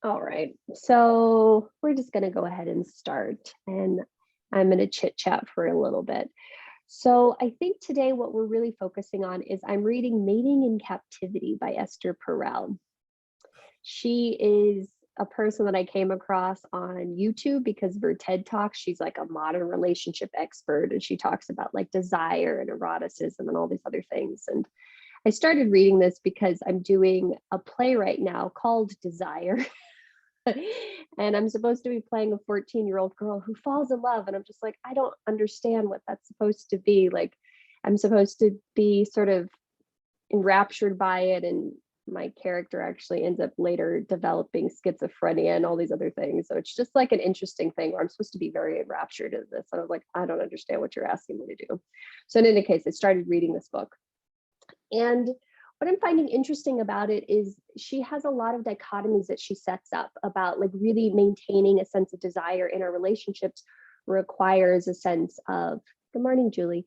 All right. So we're just going to go ahead and start, and I'm going to chit chat for a little bit. So I think today what we're really focusing on is I'm reading Mating in Captivity by Esther Perel. She is a person that I came across on YouTube because of her TED Talk. She's like a modern relationship expert, and she talks about like desire and eroticism and all these other things. And I started reading this because I'm doing a play right now called Desire. And I'm supposed to be playing a 14-year-old girl who falls in love. And I'm just like, I don't understand what that's supposed to be. Like, I'm supposed to be sort of enraptured by it. And my character actually ends up later developing schizophrenia and all these other things. So it's just like an interesting thing where I'm supposed to be very enraptured in this. And I was like, I don't understand what you're asking me to do. So in any case, I started reading this book. And what I'm finding interesting about it is she has a lot of dichotomies that she sets up about like really maintaining a sense of desire in our relationships requires a sense of, good morning, Julie.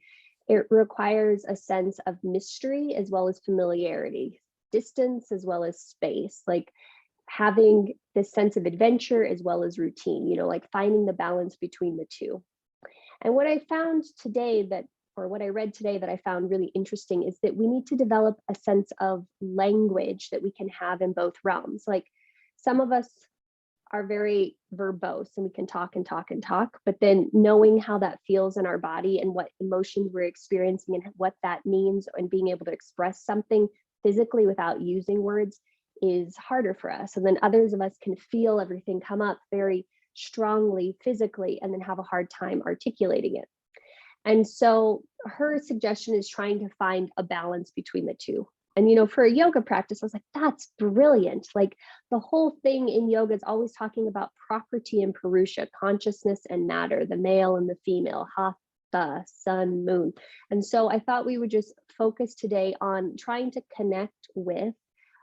It requires a sense of mystery as well as familiarity, distance as well as space, like having this sense of adventure as well as routine, like finding the balance between the two. And what I found today that or what I read today that I found really interesting is that we need to develop a sense of language that we can have in both realms. Like some of us are very verbose and we can talk and talk and talk, but then knowing how that feels in our body and what emotions we're experiencing and what that means and being able to express something physically without using words is harder for us. And then others of us can feel everything come up very strongly physically and then have a hard time articulating it. And so her suggestion is trying to find a balance between the two. And, for a yoga practice, I was like, that's brilliant. Like the whole thing in yoga is always talking about prakriti and purusha, consciousness and matter, the male and the female, hatha, sun, moon. And so I thought we would just focus today on trying to connect with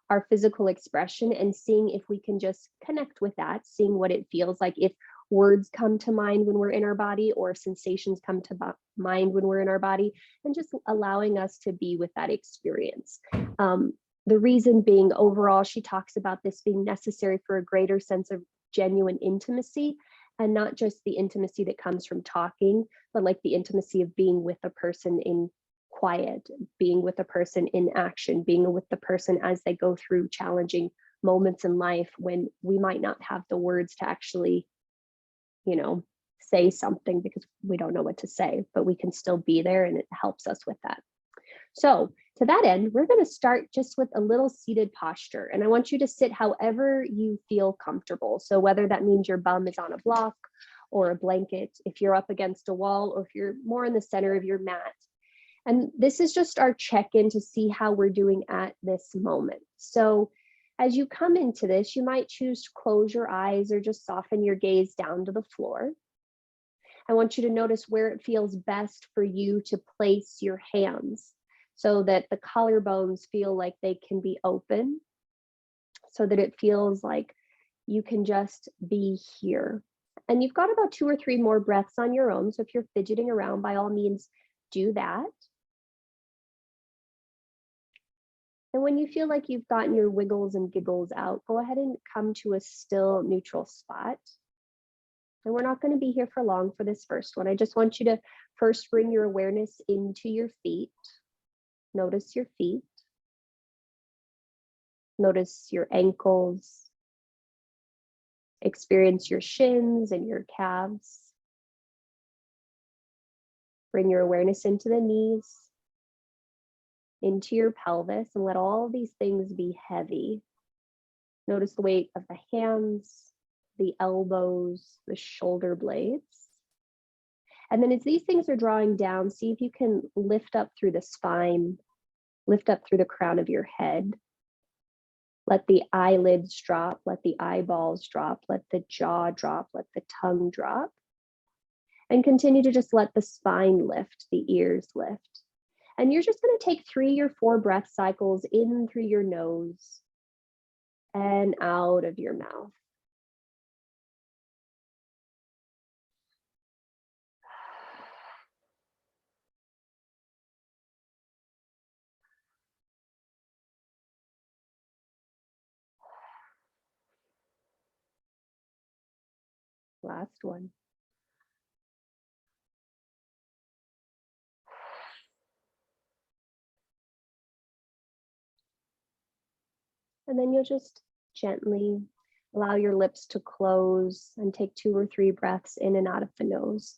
our physical expression and seeing if we can just connect with that, seeing what it feels like, if words come to mind when we're in our body or sensations come to mind when we're in our body, and just allowing us to be with that experience. The reason being, overall, she talks about this being necessary for a greater sense of genuine intimacy, and not just the intimacy that comes from talking, but like the intimacy of being with a person in quiet, being with a person in action, being with the person as they go through challenging moments in life when we might not have the words to actually say something because we don't know what to say, but we can still be there, and it helps us with that. So to that end, we're going to start just with a little seated posture, and I want you to sit however you feel comfortable. So whether that means your bum is on a block or a blanket, if you're up against a wall, or if you're more in the center of your mat. And this is just our check-in to see how we're doing at this moment. So as you come into this, you might choose to close your eyes or just soften your gaze down to the floor. I want you to notice where it feels best for you to place your hands so that the collarbones feel like they can be open, so that it feels like you can just be here. And you've got about 2 or 3 more breaths on your own. So if you're fidgeting around, by all means, do that. And when you feel like you've gotten your wiggles and giggles out, go ahead and come to a still neutral spot. And we're not going to be here for long for this first one. I just want you to first bring your awareness into your feet. Notice your feet. Notice your ankles. Experience your shins and your calves. Bring your awareness into the knees, into your pelvis, and let all these things be heavy. Notice the weight of the hands, the elbows, the shoulder blades. And then as these things are drawing down, see if you can lift up through the spine, lift up through the crown of your head. Let the eyelids drop, let the eyeballs drop, let the jaw drop, let the tongue drop. And continue to just let the spine lift, the ears lift. And you're just going to take 3 or 4 breath cycles in through your nose and out of your mouth. Last one. And then you'll just gently allow your lips to close and take 2 or 3 breaths in and out of the nose.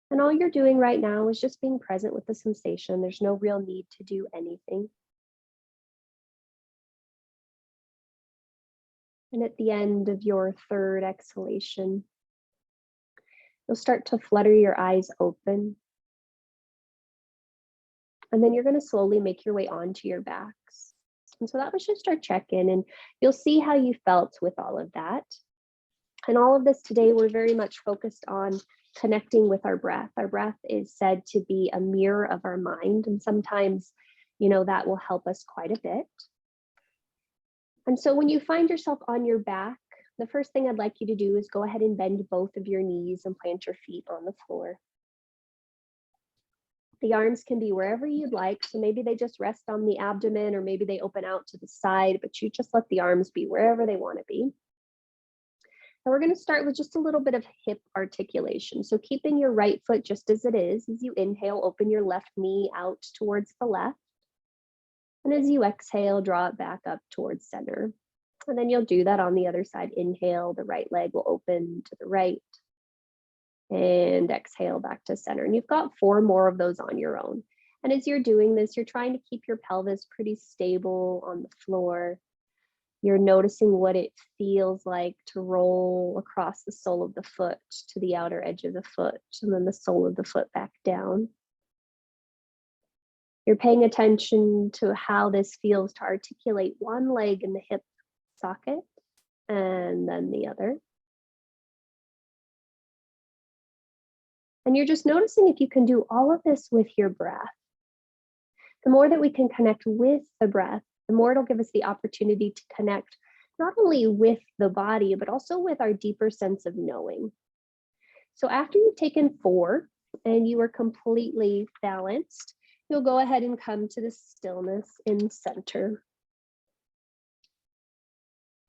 And all you're doing right now is just being present with the sensation. There's no real need to do anything. And at the end of your third exhalation, you'll start to flutter your eyes open. And then you're going to slowly make your way onto your backs. And so that was just our check-in, and you'll see how you felt with all of that. And all of this today, we're very much focused on connecting with our breath. Our breath is said to be a mirror of our mind, and sometimes, that will help us quite a bit. And so when you find yourself on your back, the first thing I'd like you to do is go ahead and bend both of your knees and plant your feet on the floor. The arms can be wherever you'd like, so maybe they just rest on the abdomen, or maybe they open out to the side, but you just let the arms be wherever they want to be. And we're going to start with just a little bit of hip articulation. So keeping your right foot just as it is, as you inhale, open your left knee out towards the left. And as you exhale, draw it back up towards center. And then you'll do that on the other side. Inhale, the right leg will open to the right. And exhale back to center. And you've got 4 more of those on your own. And as you're doing this, you're trying to keep your pelvis pretty stable on the floor. You're noticing what it feels like to roll across the sole of the foot to the outer edge of the foot, and then the sole of the foot back down. You're paying attention to how this feels to articulate one leg in the hip socket and then the other. And you're just noticing if you can do all of this with your breath. The more that we can connect with the breath, the more it'll give us the opportunity to connect not only with the body, but also with our deeper sense of knowing. So after you've taken 4 and you are completely balanced, you'll go ahead and come to the stillness in center.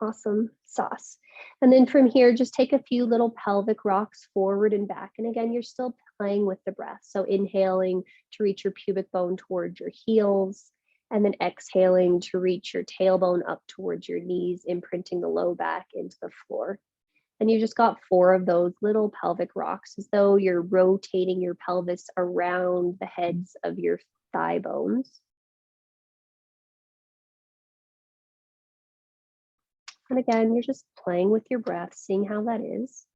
Awesome sauce. And then from here, just take a few little pelvic rocks forward and back. And again, you're still playing with the breath. So inhaling to reach your pubic bone towards your heels, and then exhaling to reach your tailbone up towards your knees, imprinting the low back into the floor. And you just got 4 of those little pelvic rocks, as though you're rotating your pelvis around the heads of your thigh bones. And again, you're just playing with your breath, seeing how that is.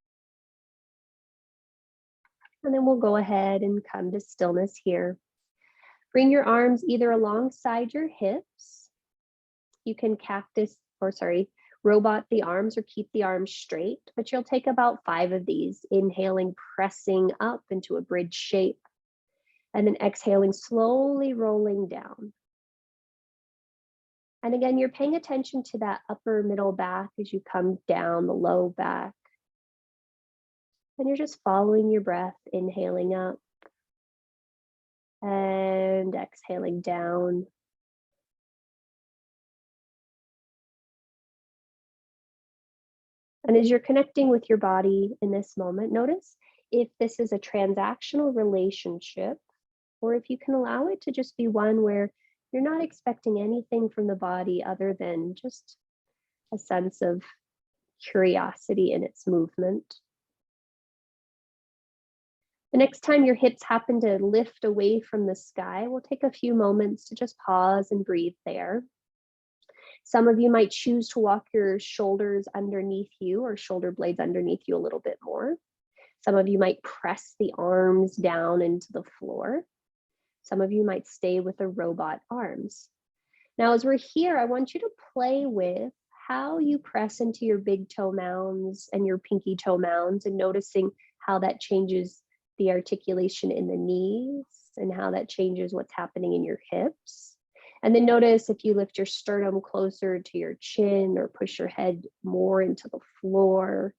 And then we'll go ahead and come to stillness here. Bring your arms either alongside your hips. You can robot the arms or keep the arms straight, but you'll take about 5 of these, inhaling, pressing up into a bridge shape, and then exhaling, slowly rolling down. And again, you're paying attention to that upper middle back as you come down the low back. And you're just following your breath, inhaling up and exhaling down. And as you're connecting with your body in this moment, notice if this is a transactional relationship, or if you can allow it to just be one where you're not expecting anything from the body other than just a sense of curiosity in its movement. The next time your hips happen to lift away from the sky, we'll take a few moments to just pause and breathe there. Some of you might choose to walk your shoulders underneath you, or shoulder blades underneath you a little bit more. Some of you might press the arms down into the floor. Some of you might stay with the robot arms. Now, as we're here, I want you to play with how you press into your big toe mounds and your pinky toe mounds, and noticing how that changes the articulation in the knees and how that changes what's happening in your hips. And then notice if you lift your sternum closer to your chin or push your head more into the floor.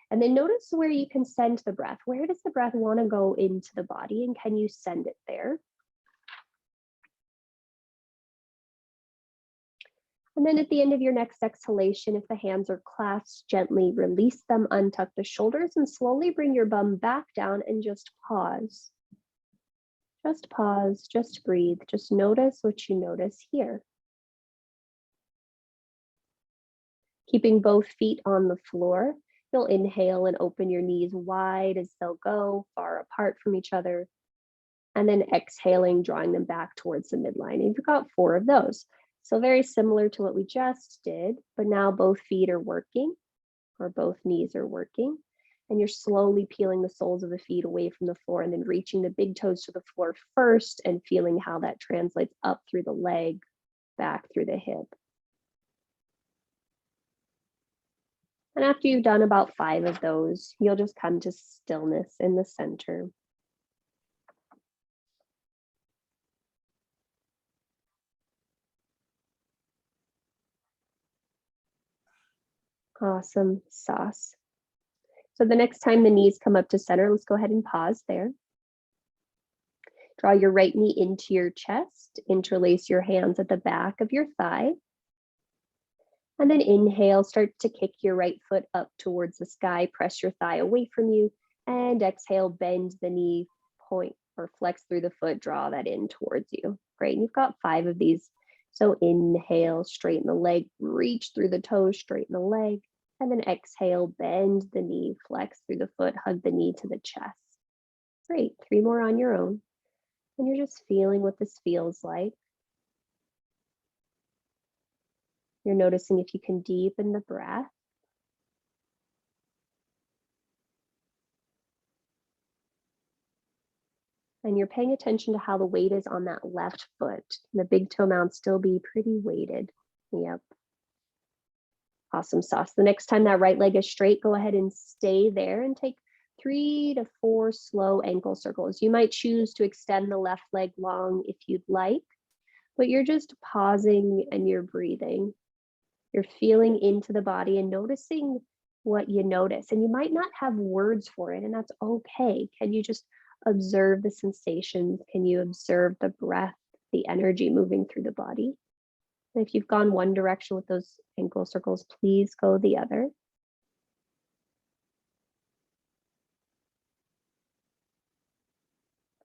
And then notice where you can send the breath. Where does the breath want to go into the body, and can you send it there? And then at the end of your next exhalation, if the hands are clasped, gently release them, untuck the shoulders, and slowly bring your bum back down and just pause. Just pause, just breathe, just notice what you notice here. Keeping both feet on the floor, you'll inhale and open your knees wide as they'll go, far apart from each other. And then exhaling, drawing them back towards the midline. And you've got 4 of those. So very similar to what we just did, but now both feet are working, or both knees are working. And you're slowly peeling the soles of the feet away from the floor and then reaching the big toes to the floor first and feeling how that translates up through the leg, back through the hip. And after you've done about 5 of those, you'll just come to stillness in the center. Awesome sauce. So the next time the knees come up to center, let's go ahead and pause there. Draw your right knee into your chest, interlace your hands at the back of your thigh. And then inhale, start to kick your right foot up towards the sky, press your thigh away from you, and exhale, bend the knee, point or flex through the foot, draw that in towards you. Great, and you've got 5 of these. So inhale, straighten the leg, reach through the toes, straighten the leg, and then exhale, bend the knee, flex through the foot, hug the knee to the chest. Great, 3 more on your own. And you're just feeling what this feels like. You're noticing if you can deepen the breath. And you're paying attention to how the weight is on that left foot. The big toe mound still be pretty weighted. Yep. Awesome sauce. The next time that right leg is straight, go ahead and stay there and take 3 to 4 slow ankle circles. You might choose to extend the left leg long if you'd like, but you're just pausing and you're breathing. You're feeling into the body and noticing what you notice. And you might not have words for it, and that's okay. Can you just observe the sensations? Can you observe the breath, the energy moving through the body? And if you've gone one direction with those ankle circles, please go the other.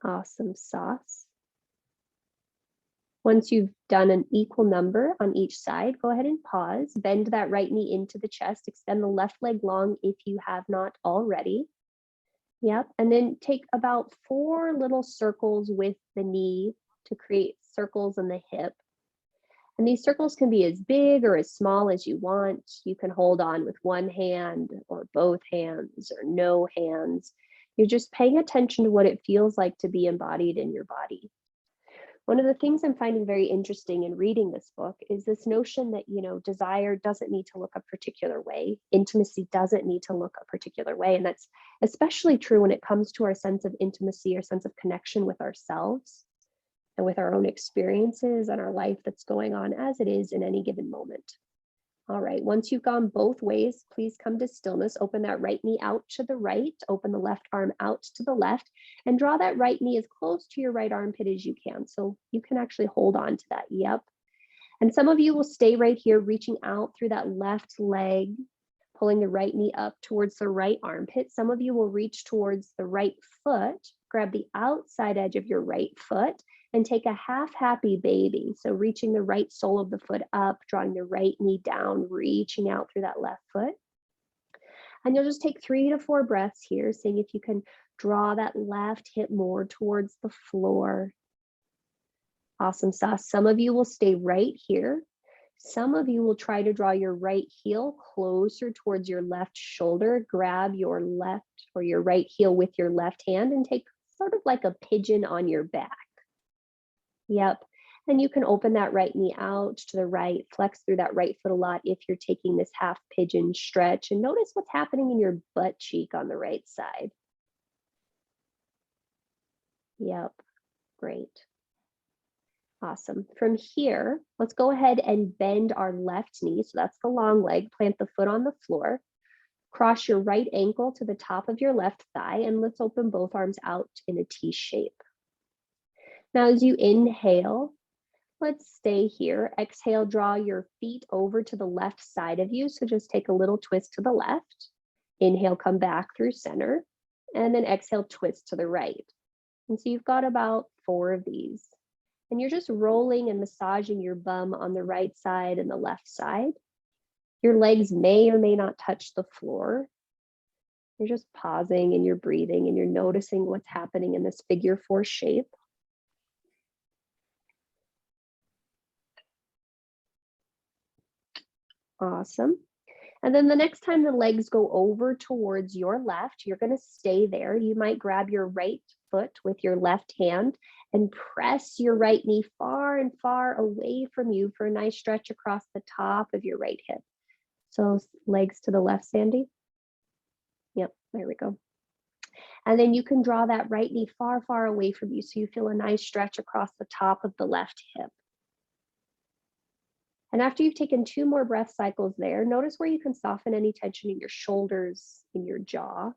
Awesome sauce. Once you've done an equal number on each side, go ahead and pause. Bend that right knee into the chest. Extend the left leg long if you have not already. Yep. And then take about 4 little circles with the knee to create circles in the hip. And these circles can be as big or as small as you want. You can hold on with one hand or both hands or no hands. You're just paying attention to what it feels like to be embodied in your body. One of the things I'm finding very interesting in reading this book is this notion that, desire doesn't need to look a particular way. Intimacy doesn't need to look a particular way. And that's especially true when it comes to our sense of intimacy or sense of connection with ourselves and with our own experiences and our life that's going on as it is in any given moment. All right, once you've gone both ways, please come to stillness. Open that right knee out to the right, open the left arm out to the left, and draw that right knee as close to your right armpit as you can. So you can actually hold on to that. Yep. And some of you will stay right here, reaching out through that left leg, pulling the right knee up towards the right armpit. Some of you will reach towards the right foot, grab the outside edge of your right foot, and take a half happy baby. So reaching the right sole of the foot up, drawing the right knee down, reaching out through that left foot. And you'll just take 3 to 4 breaths here, seeing if you can draw that left hip more towards the floor. Awesome sauce. Some of you will stay right here. Some of you will try to draw your right heel closer towards your left shoulder. Grab your left or your right heel with your left hand and take sort of like a pigeon on your back. Yep. And you can open that right knee out to the right, flex through that right foot a lot if you're taking this half pigeon stretch, and notice what's happening in your butt cheek on the right side. Yep. Great. Awesome. From here, let's go ahead and bend our left knee. So that's the long leg. Plant the foot on the floor. Cross your right ankle to the top of your left thigh, and let's open both arms out in a T shape. Now, as you inhale, Let's stay here. Exhale, draw your feet over to the left side of you. So just take a little twist to the left. Inhale, come back through center. And then exhale, twist to the right. And so you've got about 4 of these. And you're just rolling and massaging your bum on the right side and the left side. Your legs may or may not touch the floor. You're just pausing and you're breathing and you're noticing what's happening in this figure 4 shape. Awesome. And then the next time the legs go over towards your left, you're going to stay there. You might grab your right foot with your left hand and press your right knee far and far away from you for a nice stretch across the top of your right hip. So legs to the left, Sandy. Yep, there we go. And then you can draw that right knee far, far away from you so you feel a nice stretch across the top of the left hip. And after you've taken 2 more breath cycles there, notice where you can soften any tension in your shoulders, in your jaw.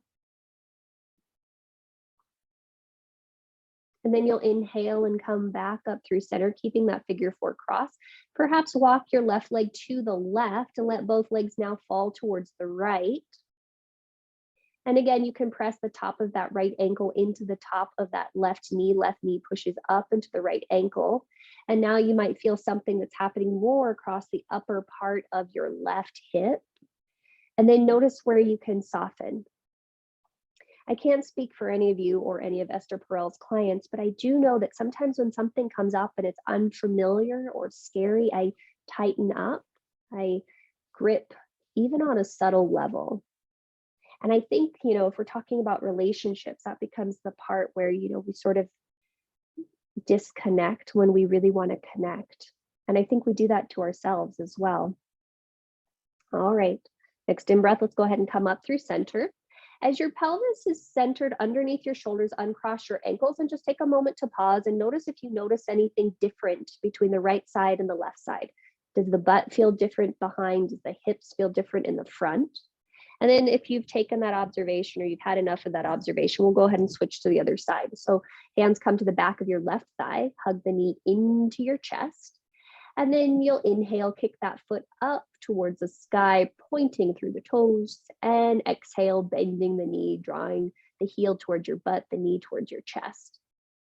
And then you'll inhale and come back up through center, keeping that figure 4 cross. Perhaps walk your left leg to the left and let both legs now fall towards the right. And again, you can press the top of that right ankle into the top of that left knee pushes up into the right ankle. And now you might feel something that's happening more across the upper part of your left hip. And then notice where you can soften. I can't speak for any of you or any of Esther Perel's clients, but I do know that sometimes when something comes up and it's unfamiliar or scary, I tighten up, I grip, even on a subtle level. And I think, if we're talking about relationships, that becomes the part where, we sort of disconnect when we really want to connect. And I think we do that to ourselves as well. All right, next in breath, let's go ahead and come up through center. As your pelvis is centered underneath your shoulders, uncross your ankles and just take a moment to pause and notice if you notice anything different between the right side and the left side. Does the butt feel different behind? Does the hips feel different in the front? And then if you've taken that observation or you've had enough of that observation, we'll go ahead and switch to the other side. So hands come to the back of your left thigh, hug the knee into your chest. And then you'll inhale, kick that foot up towards the sky, pointing through the toes, and exhale, bending the knee, drawing the heel towards your butt, the knee towards your chest.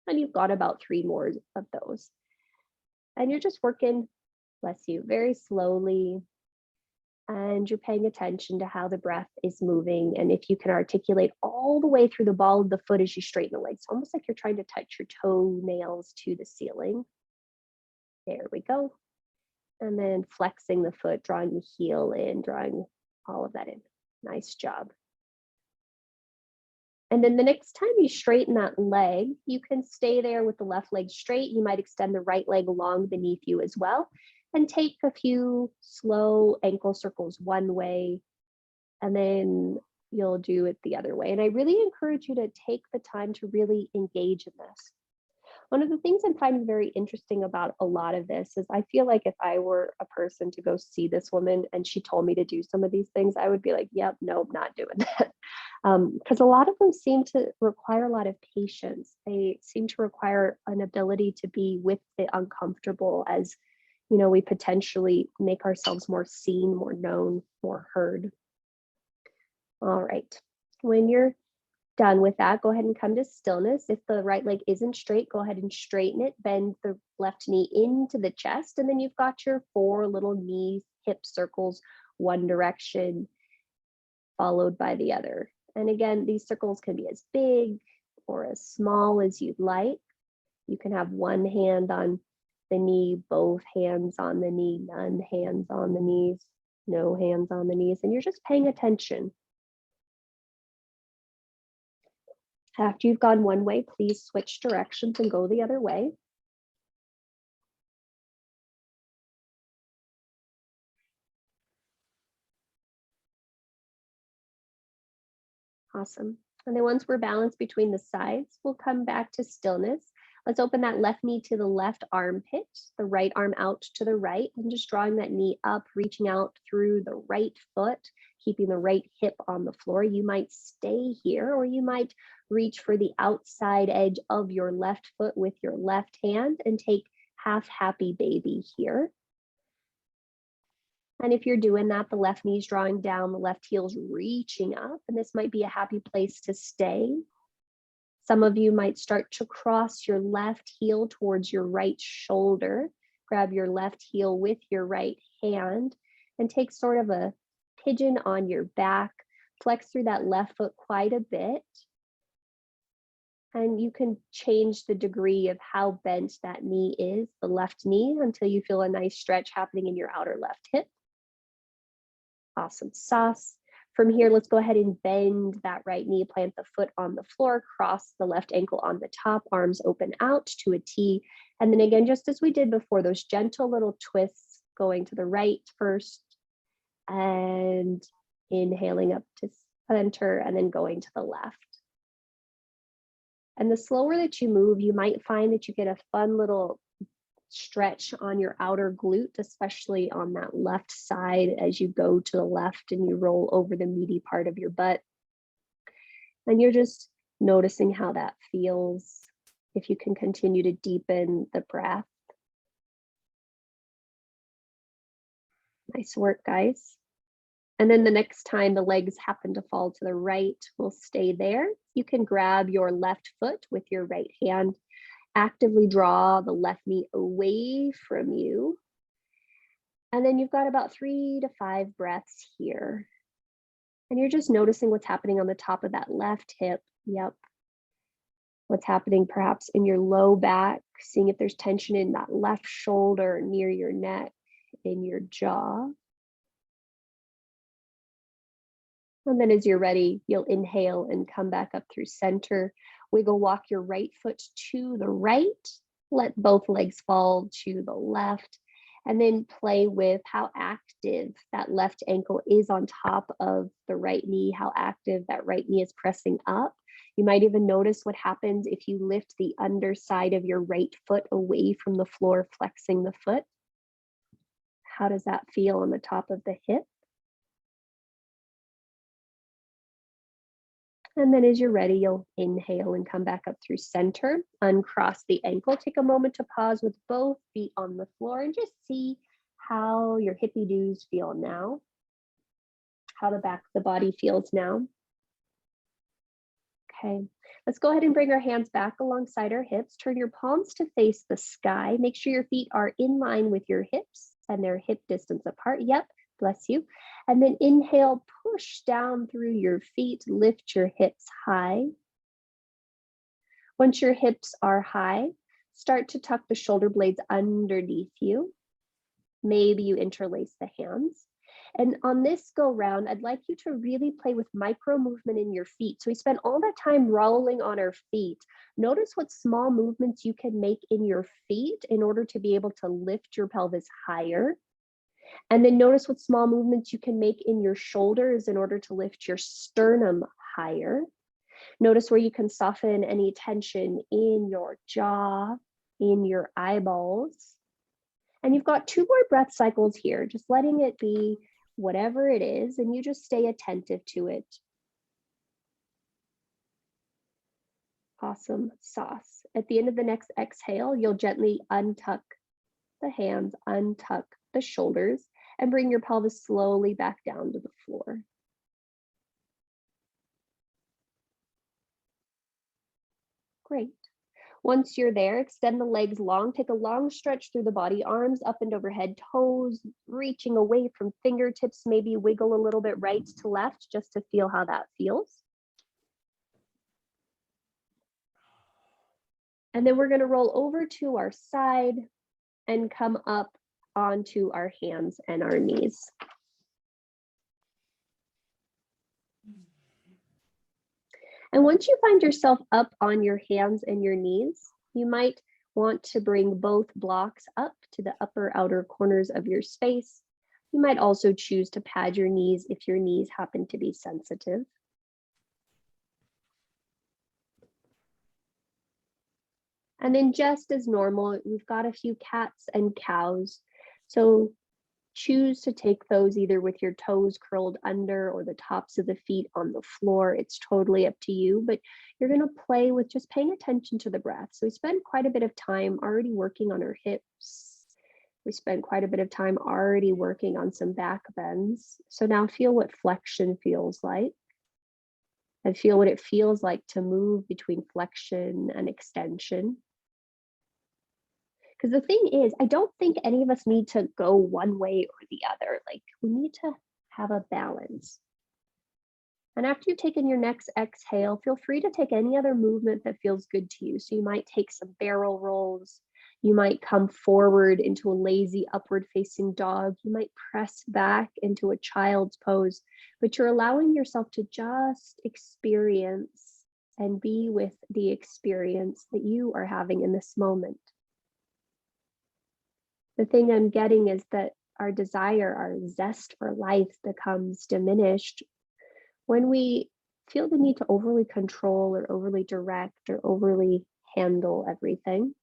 And you've got about 3 more of those. And you're just working, bless you, very slowly. And you're paying attention to how the breath is moving. And if you can articulate all the way through the ball of the foot as you straighten the legs, almost like you're trying to touch your toenails to the ceiling. There we go. And then flexing the foot, drawing the heel in, drawing all of that in. Nice job. And then the next time you straighten that leg, you can stay there with the left leg straight. You might extend the right leg along beneath you as well. And take a few slow ankle circles one way, and then you'll do it the other way. And I really encourage you to take the time to really engage in this. One of the things I'm finding very interesting about a lot of this is I feel like if I were a person to go see this woman and she told me to do some of these things, I would be like, yep, nope, not doing that. Because a lot of them seem to require a lot of patience. They seem to require an ability to be with the uncomfortable as we potentially make ourselves more seen, more known, more heard. All right. When you're done with that, go ahead and come to stillness. If the right leg isn't straight, go ahead and straighten it. Bend the left knee into the chest. And then you've got your 4 little knee hip circles, one direction, followed by the other. And again, these circles can be as big or as small as you'd like. You can have one hand on the knee, both hands on the knee, none hands on the knees, no hands on the knees, and you're just paying attention. After you've gone one way, please switch directions and go the other way. Awesome. And then once we're balanced between the sides, we'll come back to stillness. Let's open that left knee to the left armpit, the right arm out to the right, and just drawing that knee up, reaching out through the right foot, keeping the right hip on the floor. You might stay here, or you might reach for the outside edge of your left foot with your left hand and take half happy baby here. And if you're doing that, the left knee's drawing down, the left heel's reaching up, and this might be a happy place to stay. Some of you might start to cross your left heel towards your right shoulder. Grab your left heel with your right hand and take sort of a pigeon on your back. Flex through that left foot quite a bit. And you can change the degree of how bent that knee is, the left knee, until you feel a nice stretch happening in your outer left hip. Awesome sauce. From here, let's go ahead and bend that right knee, plant the foot on the floor, cross the left ankle on the top, arms open out to a T. And then again, just as we did before, those gentle little twists going to the right first and inhaling up to center and then going to the left. And the slower that you move, you might find that you get a fun little stretch on your outer glute, especially on that left side as you go to the left and you roll over the meaty part of your butt. And you're just noticing how that feels. If you can continue to deepen the breath. Nice work, guys. And then the next time the legs happen to fall to the right, we'll stay there. You can grab your left foot with your right hand. Actively draw the left knee away from you. And then you've got about 3 to 5 breaths here. And you're just noticing what's happening on the top of that left hip. Yep. What's happening perhaps in your low back, seeing if there's tension in that left shoulder, near your neck, in your jaw. And then as you're ready, you'll inhale and come back up through center. Wiggle walk your right foot to the right. Let both legs fall to the left. And then play with how active that left ankle is on top of the right knee, how active that right knee is pressing up. You might even notice what happens if you lift the underside of your right foot away from the floor, flexing the foot. How does that feel on the top of the hip? And then as you're ready, you'll inhale and come back up through center, uncross the ankle. Take a moment to pause with both feet on the floor and just see how your hippie doos feel now, how the back of the body feels now. Okay, let's go ahead and bring our hands back alongside our hips. Turn your palms to face the sky. Make sure your feet are in line with your hips and they're hip distance apart. Yep. Bless you. And then inhale, push down through your feet, lift your hips high. Once your hips are high, start to tuck the shoulder blades underneath you. Maybe you interlace the hands. And on this go round, I'd like you to really play with micro movement in your feet. So we spend all that time rolling on our feet. Notice what small movements you can make in your feet in order to be able to lift your pelvis higher. And then notice what small movements you can make in your shoulders in order to lift your sternum higher. Notice where you can soften any tension in your jaw, in your eyeballs. And you've got 2 more breath cycles here, just letting it be whatever it is, and you just stay attentive to it. Awesome sauce. At the end of the next exhale, you'll gently untuck the hands, untuck the shoulders, and bring your pelvis slowly back down to the floor. Great. Once you're there, extend the legs long, take a long stretch through the body, arms up and overhead, toes reaching away from fingertips, maybe wiggle a little bit right to left just to feel how that feels. And then we're going to roll over to our side and come up onto our hands and our knees. And once you find yourself up on your hands and your knees, you might want to bring both blocks up to the upper outer corners of your space. You might also choose to pad your knees if your knees happen to be sensitive. And then just as normal, we've got a few cats and cows. So choose to take those either with your toes curled under or the tops of the feet on the floor. It's totally up to you, but you're going to play with just paying attention to the breath. So we spend quite a bit of time already working on our hips. We spend quite a bit of time already working on some back bends. So now feel what flexion feels like. And feel what it feels like to move between flexion and extension. Because the thing is, I don't think any of us need to go one way or the other. Like, we need to have a balance. And after you've taken your next exhale, feel free to take any other movement that feels good to you. So you might take some barrel rolls. You might come forward into a lazy upward facing dog. You might press back into a child's pose, but you're allowing yourself to just experience and be with the experience that you are having in this moment. The thing I'm getting is that our desire, our zest for life becomes diminished when we feel the need to overly control or overly direct or overly handle everything.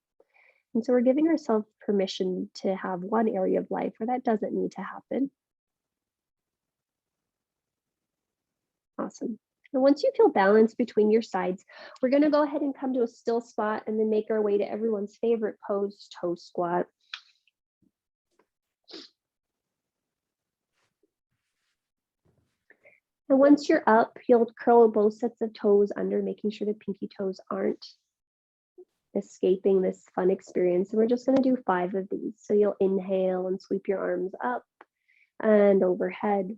And so we're giving ourselves permission to have one area of life where that doesn't need to happen. Awesome. And once you feel balance between your sides, we're going to go ahead and come to a still spot and then make our way to everyone's favorite pose, toe squat. And once you're up, you'll curl both sets of toes under, making sure the pinky toes aren't escaping this fun experience. And we're just going to do 5 of these. So you'll inhale and sweep your arms up and overhead.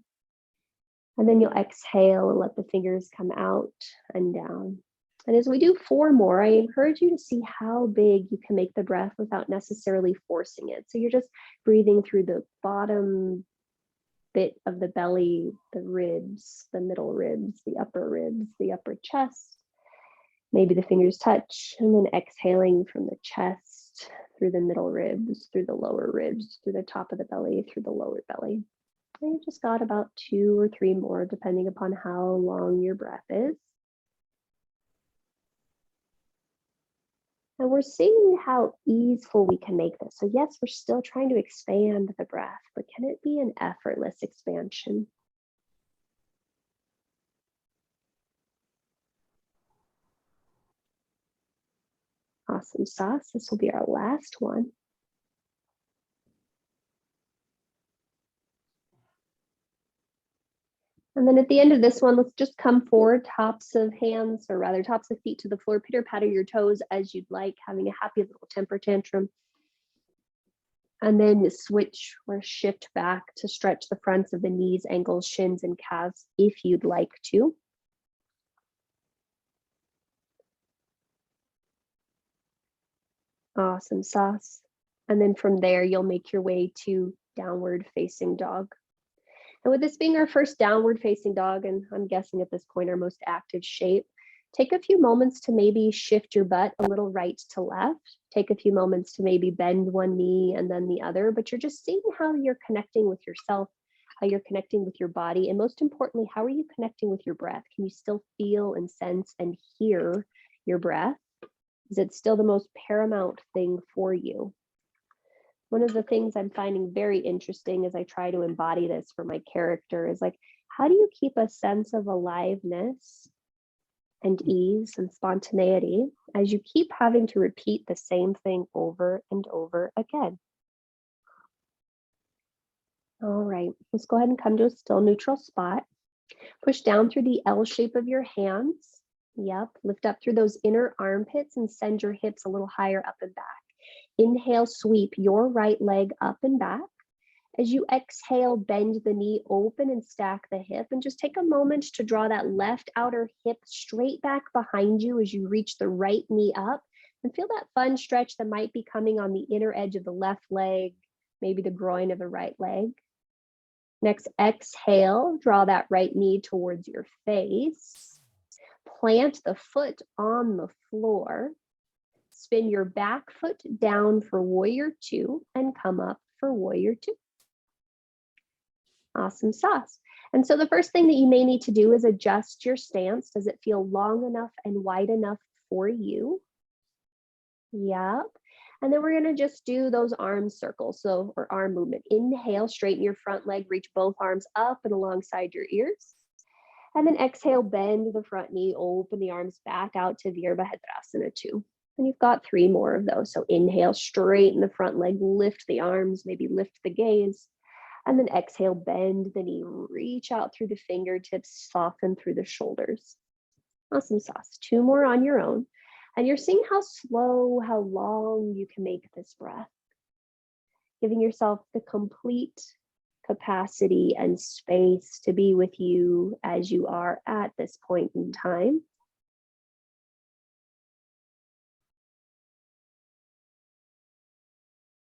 And then you'll exhale and let the fingers come out and down. And as we do 4 more, I encourage you to see how big you can make the breath without necessarily forcing it. So you're just breathing through the bottom bit of the belly, the ribs, the middle ribs, the upper chest. Maybe the fingers touch, and then exhaling from the chest, through the middle ribs, through the lower ribs, through the top of the belly, through the lower belly. And you've just got about 2 or 3 more, depending upon how long your breath is. And we're seeing how easeful we can make this. So yes, we're still trying to expand the breath, but can it be an effortless expansion? Awesome sauce. This will be our last one. And then at the end of this one, let's just come forward, tops of hands, or rather tops of feet to the floor, pitter patter your toes as you'd like, having a happy little temper tantrum. And then switch or shift back to stretch the fronts of the knees, ankles, shins, and calves if you'd like to. Awesome sauce. And then from there, you'll make your way to downward facing dog. And with this being our first downward facing dog, and I'm guessing at this point our most active shape, take a few moments to maybe shift your butt a little right to left. Take a few moments to maybe bend one knee and then the other, but you're just seeing how you're connecting with yourself, how you're connecting with your body, and most importantly, how are you connecting with your breath? Can you still feel and sense and hear your breath? Is it still the most paramount thing for you? One of the things I'm finding very interesting as I try to embody this for my character is like, how do you keep a sense of aliveness and ease and spontaneity as you keep having to repeat the same thing over and over again? All right, let's go ahead and come to a still neutral spot. Push down through the L shape of your hands. Yep, lift up through those inner armpits and send your hips a little higher up and back. Inhale, sweep your right leg up and back. As you exhale, bend the knee, open and stack the hip, and just take a moment to draw that left outer hip straight back behind you as you reach the right knee up, and feel that fun stretch that might be coming on the inner edge of the left leg, maybe the groin of the right leg. Next, exhale, draw that right knee towards your face. Plant the foot on the floor. Spin your back foot down for warrior 2 and come up for warrior 2. Awesome sauce. And so the first thing that you may need to do is adjust your stance. Does it feel long enough and wide enough for you? Yep. And then we're gonna just do those arm circles, or arm movement. Inhale, straighten your front leg, reach both arms up and alongside your ears. And then exhale, bend the front knee, open the arms back out to Virabhadrasana 2. And you've got 3 more of those. So inhale, straighten the front leg, lift the arms, maybe lift the gaze. And then exhale, bend the knee, reach out through the fingertips, soften through the shoulders. Awesome sauce. 2 more on your own. And you're seeing how slow, how long you can make this breath. Giving yourself the complete capacity and space to be with you as you are at this point in time.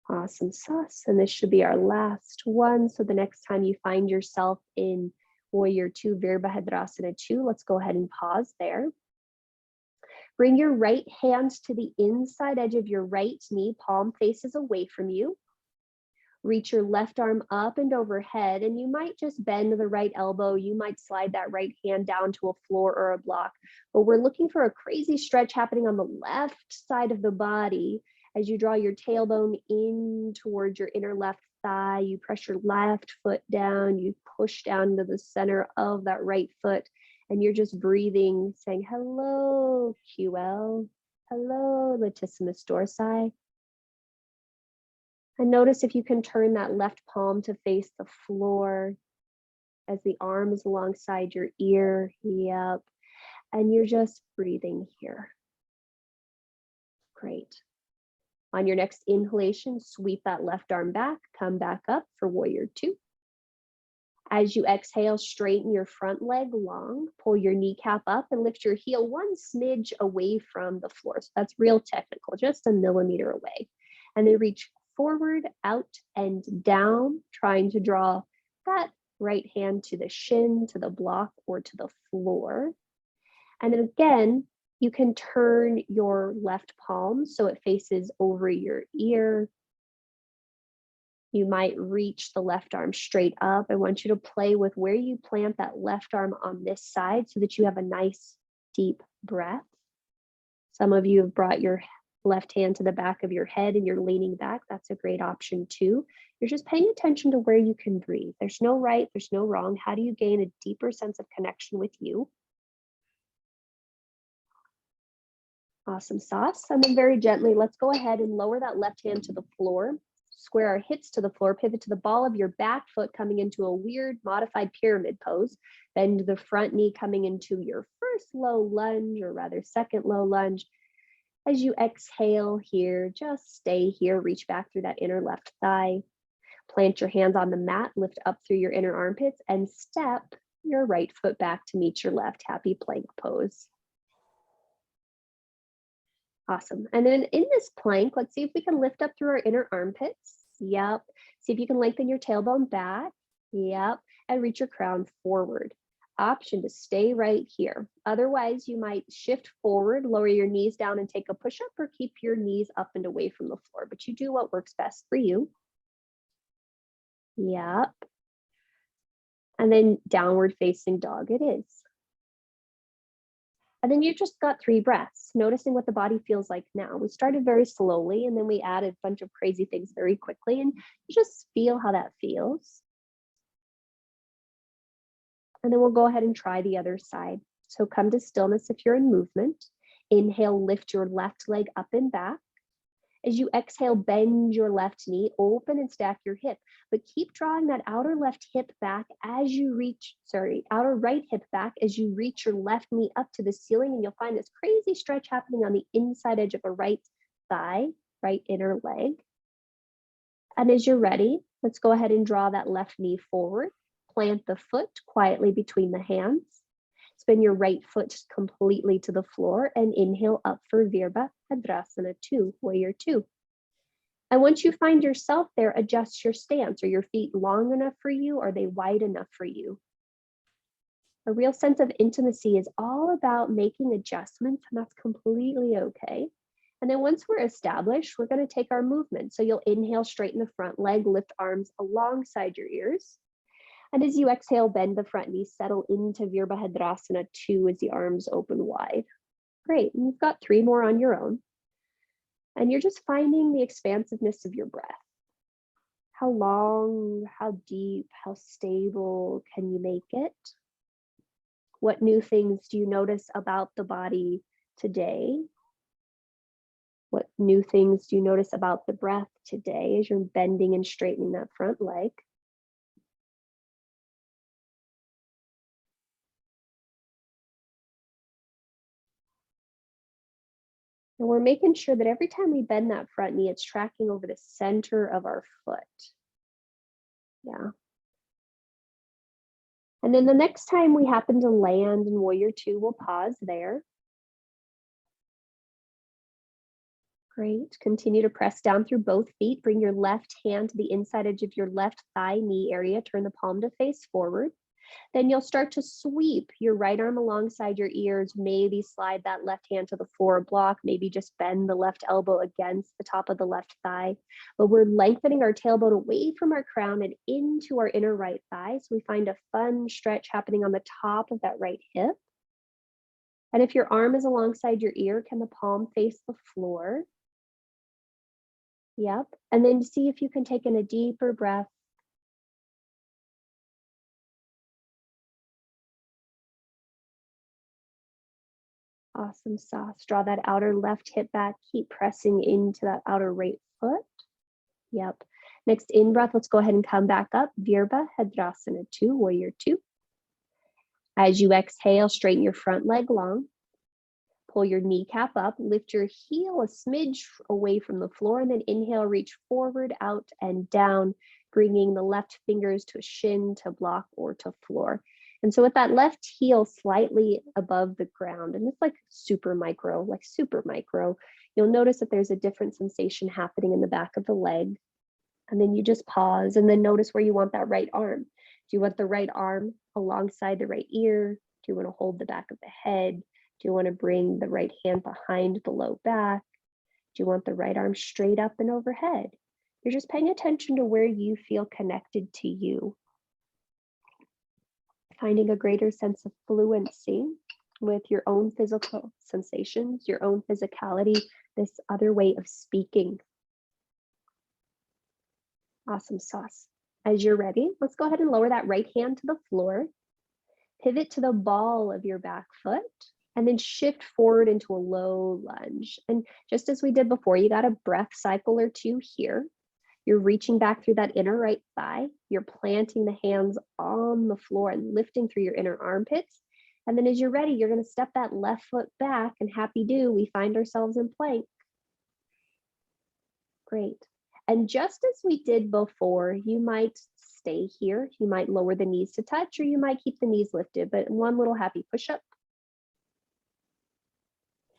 Awesome sauce. And this should be our last one. So the next time you find yourself in Warrior 2, Virabhadrasana 2, let's go ahead and pause there. Bring your right hands to the inside edge of your right knee, palm faces away from you. Reach your left arm up and overhead, and you might just bend the right elbow. You might slide that right hand down to a floor or a block, but we're looking for a crazy stretch happening on the left side of the body. As you draw your tailbone in towards your inner left thigh, you press your left foot down, you push down to the center of that right foot, and you're just breathing, saying, hello, QL, hello, latissimus dorsi. And notice if you can turn that left palm to face the floor as the arm is alongside your ear. Yep. And you're just breathing here. Great. On your next inhalation, sweep that left arm back, come back up for Warrior 2. As you exhale, straighten your front leg long, pull your kneecap up and lift your heel 1 smidge away from the floor. So that's real technical, just a millimeter away. And then reach forward, out, and down, trying to draw that right hand to the shin, to the block, or to the floor. And then again, you can turn your left palm so it faces over your ear. You might reach the left arm straight up. I want you to play with where you plant that left arm on this side so that you have a nice deep breath. Some of you have brought your left hand to the back of your head and you're leaning back. That's a great option too. You're just paying attention to where you can breathe. There's no right, there's no wrong. How do you gain a deeper sense of connection with you? Awesome sauce. And then very gently, let's go ahead and lower that left hand to the floor. Square our hips to the floor, pivot to the ball of your back foot, coming into a weird modified pyramid pose. Bend the front knee, coming into your first low lunge, or rather second low lunge. As you exhale here, just stay here, reach back through that inner left thigh. Plant your hands on the mat, lift up through your inner armpits, and step your right foot back to meet your left. Happy plank pose. Awesome. And then in this plank, let's see if we can lift up through our inner armpits. Yep. See if you can lengthen your tailbone back. Yep. And reach your crown forward. Option to stay right here. Otherwise, you might shift forward, lower your knees down and take a push-up, or keep your knees up and away from the floor. But you do what works best for you. Yep. And then downward facing dog it is. And then you just got 3 breaths, noticing what the body feels like now. We started very slowly and then we added a bunch of crazy things very quickly, and you just feel how that feels. And then we'll go ahead and try the other side. So come to stillness if you're in movement. Inhale, lift your left leg up and back. As you exhale, bend your left knee, open and stack your hip, but keep drawing that outer left hip back as you reach, outer right hip back as you reach your left knee up to the ceiling, and you'll find this crazy stretch happening on the inside edge of a right thigh, right inner leg. And as you're ready, let's go ahead and draw that left knee forward, plant the foot quietly between the hands. Spin your right foot completely to the floor and inhale up for Virabhadrasana 2, Warrior 2. And once you find yourself there, adjust your stance. Are your feet long enough for you? Are they wide enough for you? A real sense of intimacy is all about making adjustments, and that's completely okay. And then once we're established, we're going to take our movement. So you'll inhale, straighten the front leg, lift arms alongside your ears. And as you exhale, bend the front knee, settle into Virabhadrasana 2 as the arms open wide. Great, and you've got 3 more on your own. And you're just finding the expansiveness of your breath. How long, how deep, how stable can you make it? What new things do you notice about the body today? What new things do you notice about the breath today as you're bending and straightening that front leg? And we're making sure that every time we bend that front knee, it's tracking over the center of our foot. Yeah. And then the next time we happen to land in Warrior Two, we'll pause there. Great. Continue to press down through both feet. Bring your left hand to the inside edge of your left thigh knee area. Turn the palm to face forward. Then you'll start to sweep your right arm alongside your ears, maybe slide that left hand to the floor block, maybe just bend the left elbow against the top of the left thigh. But we're lengthening our tailbone away from our crown and into our inner right thigh. So we find a fun stretch happening on the top of that right hip. And if your arm is alongside your ear, can the palm face the floor? Yep. And then see if you can take in a deeper breath. Awesome sauce. Draw that outer left hip back. Keep pressing into that outer right foot. Yep. Next in breath, let's go ahead and come back up. Virabhadrasana 2, Warrior 2. As you exhale, straighten your front leg long. Pull your kneecap up. Lift your heel a smidge away from the floor. And then inhale, reach forward, out, and down, bringing the left fingers to a shin, to block, or to floor. And so with that left heel slightly above the ground, and it's like super micro, you'll notice that there's a different sensation happening in the back of the leg. And then you just pause and then notice where you want that right arm. Do you want the right arm alongside the right ear? Do you want to hold the back of the head? Do you want to bring the right hand behind the low back? Do you want the right arm straight up and overhead? You're just paying attention to where you feel connected to you. Finding a greater sense of fluency with your own physical sensations, your own physicality, this other way of speaking. Awesome sauce. As you're ready, let's go ahead and lower that right hand to the floor. Pivot to the ball of your back foot and then shift forward into a low lunge. And just as we did before, you got a breath cycle or two here. You're reaching back through that inner right thigh. You're planting the hands on the floor and lifting through your inner armpits. And then as you're ready, you're going to step that left foot back, and happy do, we find ourselves in plank. Great. And just as we did before, you might stay here. You might lower the knees to touch, or you might keep the knees lifted, but one little happy push-up.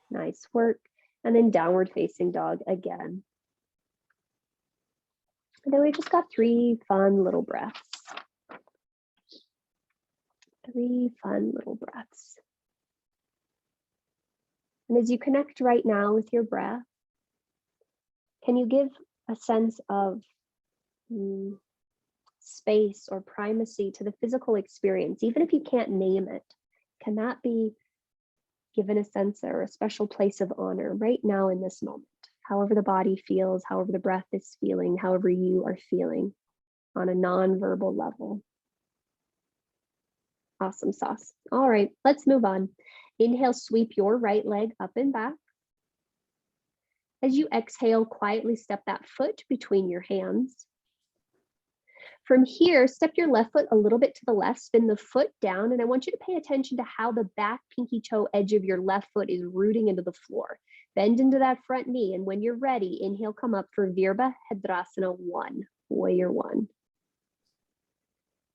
Nice work. And then downward facing dog again. And then we just got 3 fun little breaths. 3 fun little breaths. And as you connect right now with your breath, can you give a sense of space or primacy to the physical experience, even if you can't name it? Can that be given a sense or a special place of honor right now in this moment? However the body feels, however the breath is feeling, however you are feeling on a non-verbal level. Awesome sauce. All right, let's move on. Inhale, sweep your right leg up and back. As you exhale, quietly step that foot between your hands. From here, step your left foot a little bit to the left, spin the foot down, and I want you to pay attention to how the back pinky toe edge of your left foot is rooting into the floor. Bend into that front knee, and when you're ready, inhale, come up for Virabhadrasana 1, Warrior 1.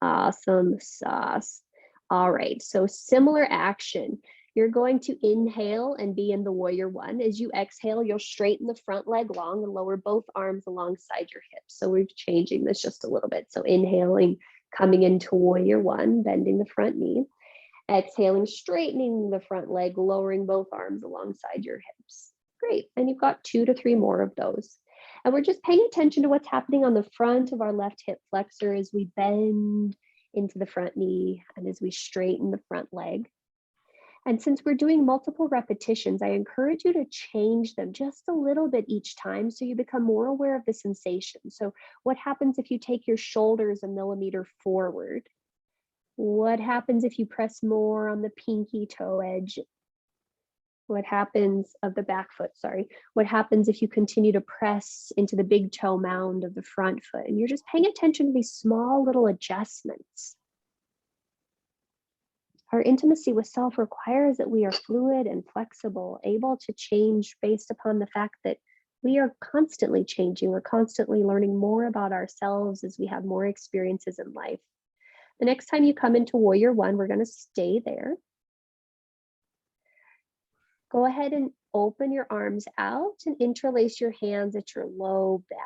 Awesome sauce. All right, so similar action. You're going to inhale and be in the Warrior 1. As you exhale, you'll straighten the front leg long and lower both arms alongside your hips. So we're changing this just a little bit. So inhaling, coming into Warrior 1, bending the front knee. Exhaling, straightening the front leg, lowering both arms alongside your hips. Great, and you've got 2 to 3 more of those. And we're just paying attention to what's happening on the front of our left hip flexor as we bend into the front knee and as we straighten the front leg. And since we're doing multiple repetitions, I encourage you to change them just a little bit each time so you become more aware of the sensation. So what happens if you take your shoulders a millimeter forward? What happens if you press more on the pinky toe edge? What happens of the back foot, sorry. What happens if you continue to press into the big toe mound of the front foot? And you're just paying attention to these small little adjustments. Our intimacy with self requires that we are fluid and flexible, able to change based upon the fact that we are constantly changing. We're constantly learning more about ourselves as we have more experiences in life. The next time you come into Warrior One, we're going to stay there. Go ahead and open your arms out and interlace your hands at your low back.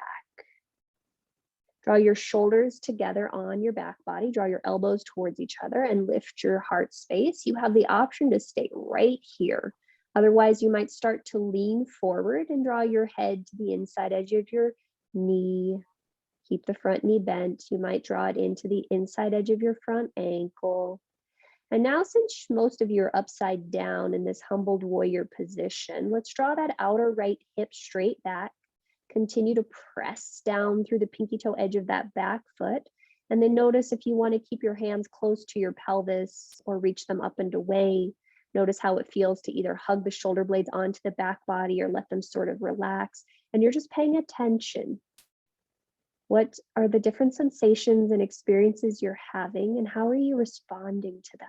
Draw your shoulders together on your back body. Draw your elbows towards each other and lift your heart space. You have the option to stay right here. Otherwise, you might start to lean forward and draw your head to the inside edge of your knee. Keep the front knee bent. You might draw it into the inside edge of your front ankle. And now, since most of you are upside down in this humbled warrior position, let's draw that outer right hip straight back. Continue to press down through the pinky toe edge of that back foot. And then notice if you want to keep your hands close to your pelvis or reach them up and away. Notice how it feels to either hug the shoulder blades onto the back body or let them sort of relax. And you're just paying attention. What are the different sensations and experiences you're having, and how are you responding to them?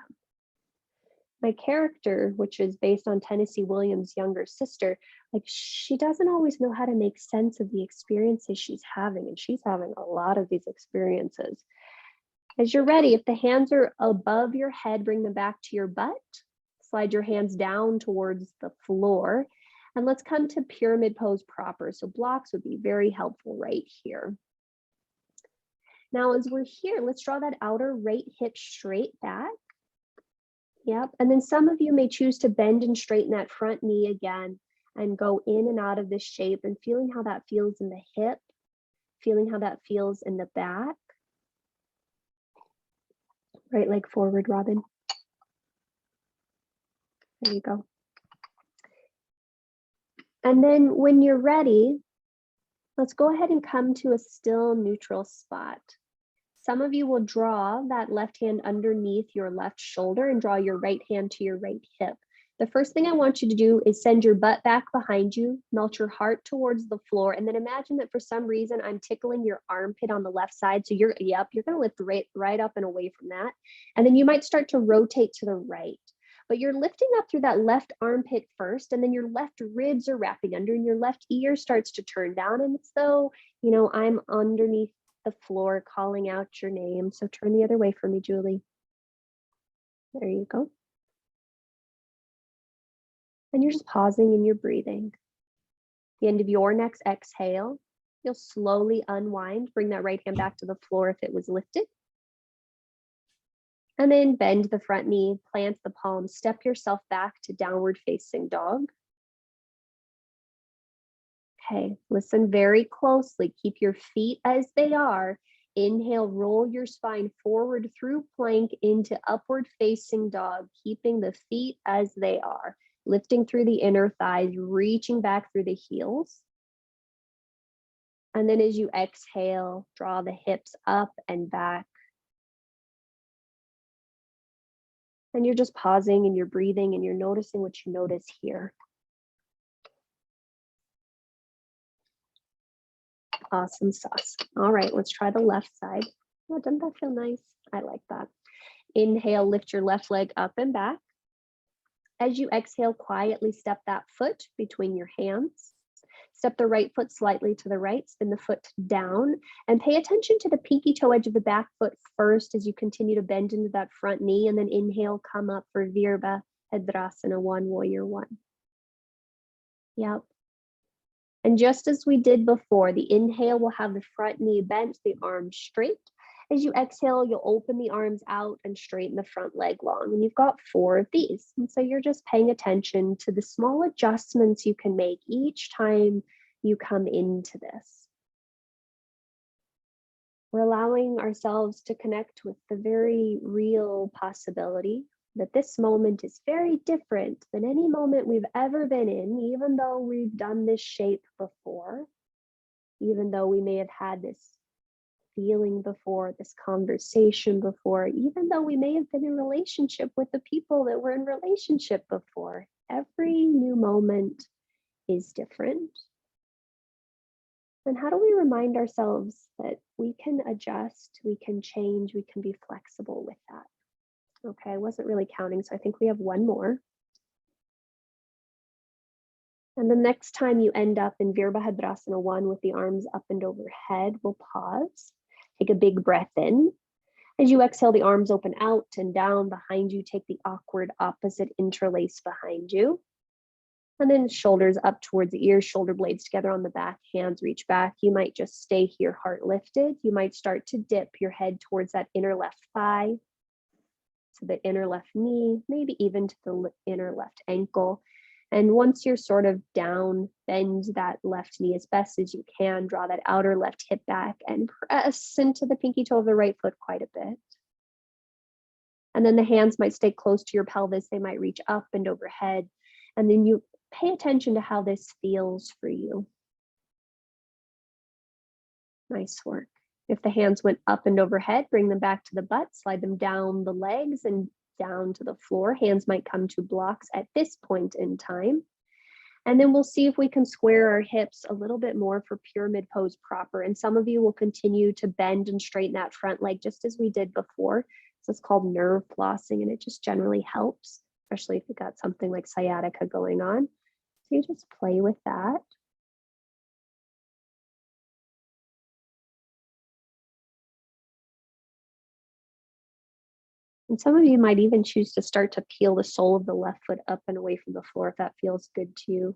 My character, which is based on Tennessee Williams' younger sister, like she doesn't always know how to make sense of the experiences she's having, and she's having a lot of these experiences. As you're ready, if the hands are above your head, bring them back to your butt. Slide your hands down towards the floor, and let's come to pyramid pose proper. So blocks would be very helpful right here. Now, as we're here, let's draw that outer right hip straight back. Yep, and then some of you may choose to bend and straighten that front knee again and go in and out of this shape and feeling how that feels in the hip, feeling how that feels in the back. Right leg forward, Robin. There you go. And then when you're ready, let's go ahead and come to a still neutral spot. Some of you will draw that left hand underneath your left shoulder and draw your right hand to your right hip. The first thing I want you to do is send your butt back behind you, melt your heart towards the floor, and then imagine that for some reason I'm tickling your armpit on the left side. So you're gonna lift right up and away from that. And then you might start to rotate to the right. But you're lifting up through that left armpit first, and then your left ribs are wrapping under and your left ear starts to turn down. And it's though, I'm underneath the floor calling out your name. So turn the other way for me, Julie. There you go. And you're just pausing and you're breathing. The end of your next exhale, you'll slowly unwind, bring that right hand back to the floor if it was lifted. And then bend the front knee, plant the palm, step yourself back to downward facing dog. Okay, listen very closely. Keep your feet as they are. Inhale, roll your spine forward through plank into upward facing dog, keeping the feet as they are. Lifting through the inner thighs, reaching back through the heels. And then as you exhale, draw the hips up and back. And you're just pausing and you're breathing and you're noticing what you notice here. Awesome sauce. All right, let's try the left side. Oh, doesn't that feel nice? I like that. Inhale, lift your left leg up and back. As you exhale, quietly step that foot between your hands. Step the right foot slightly to the right, spin the foot down, and pay attention to the pinky toe edge of the back foot first as you continue to bend into that front knee, and then inhale, come up for Virabha Hadrasana 1, Warrior 1. Yep. And just as we did before, the inhale will have the front knee bent, the arms straight. As you exhale, you'll open the arms out and straighten the front leg long. And you've got 4 of these. And so you're just paying attention to the small adjustments you can make each time you come into this. We're allowing ourselves to connect with the very real possibility that this moment is very different than any moment we've ever been in, even though we've done this shape before, even though we may have had this feeling before, this conversation before, even though we may have been in relationship with the people that were in relationship before. Every new moment is different. And how do we remind ourselves that we can adjust, we can change, we can be flexible with that? Okay, I wasn't really counting, so I think we have one more. And the next time you end up in Virabhadrasana 1 with the arms up and overhead, we'll pause. Take a big breath in. As you exhale, the arms open out and down behind you. Take the awkward opposite interlace behind you. And then shoulders up towards the ears, shoulder blades together on the back, hands reach back. You might just stay here, heart lifted. You might start to dip your head towards that inner left thigh, to the inner left knee, maybe even to the inner left ankle. And once you're sort of down, bend that left knee as best as you can. Draw that outer left hip back and press into the pinky toe of the right foot quite a bit. And then the hands might stay close to your pelvis. They might reach up and overhead. And then you pay attention to how this feels for you. Nice work. If the hands went up and overhead, bring them back to the butt, slide them down the legs and down to the floor. Hands might come to blocks at this point in time. And then we'll see if we can square our hips a little bit more for pyramid pose proper. And some of you will continue to bend and straighten that front leg just as we did before. This is called nerve flossing, and it just generally helps, especially if you've got something like sciatica going on. So you just play with that. And some of you might even choose to start to peel the sole of the left foot up and away from the floor if that feels good to you.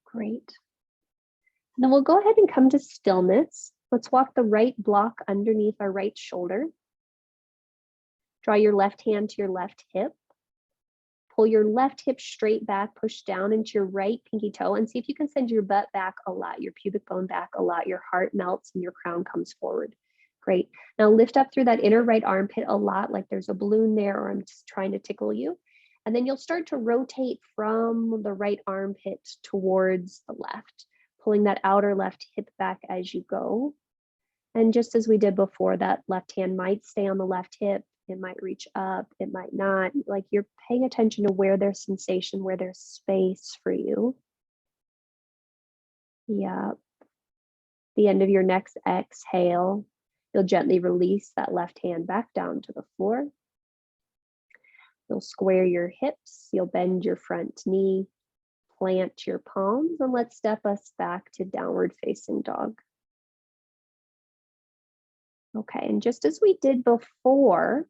Great. And then we'll go ahead and come to stillness. Let's walk the right block underneath our right shoulder. Draw your left hand to your left hip. Pull your left hip straight back, push down into your right pinky toe, and see if you can send your butt back a lot, your pubic bone back a lot. Your heart melts and your crown comes forward. Great. Now lift up through that inner right armpit a lot, like there's a balloon there, or I'm just trying to tickle you. And then you'll start to rotate from the right armpit towards the left, pulling that outer left hip back as you go. And just as we did before, that left hand might stay on the left hip. It might reach up, it might not. Like you're paying attention to where there's sensation, where there's space for you. Yeah. The end of your next exhale, you'll gently release that left hand back down to the floor. You'll square your hips, you'll bend your front knee, plant your palms, and let's step us back to downward facing dog. Okay, and just as we did before,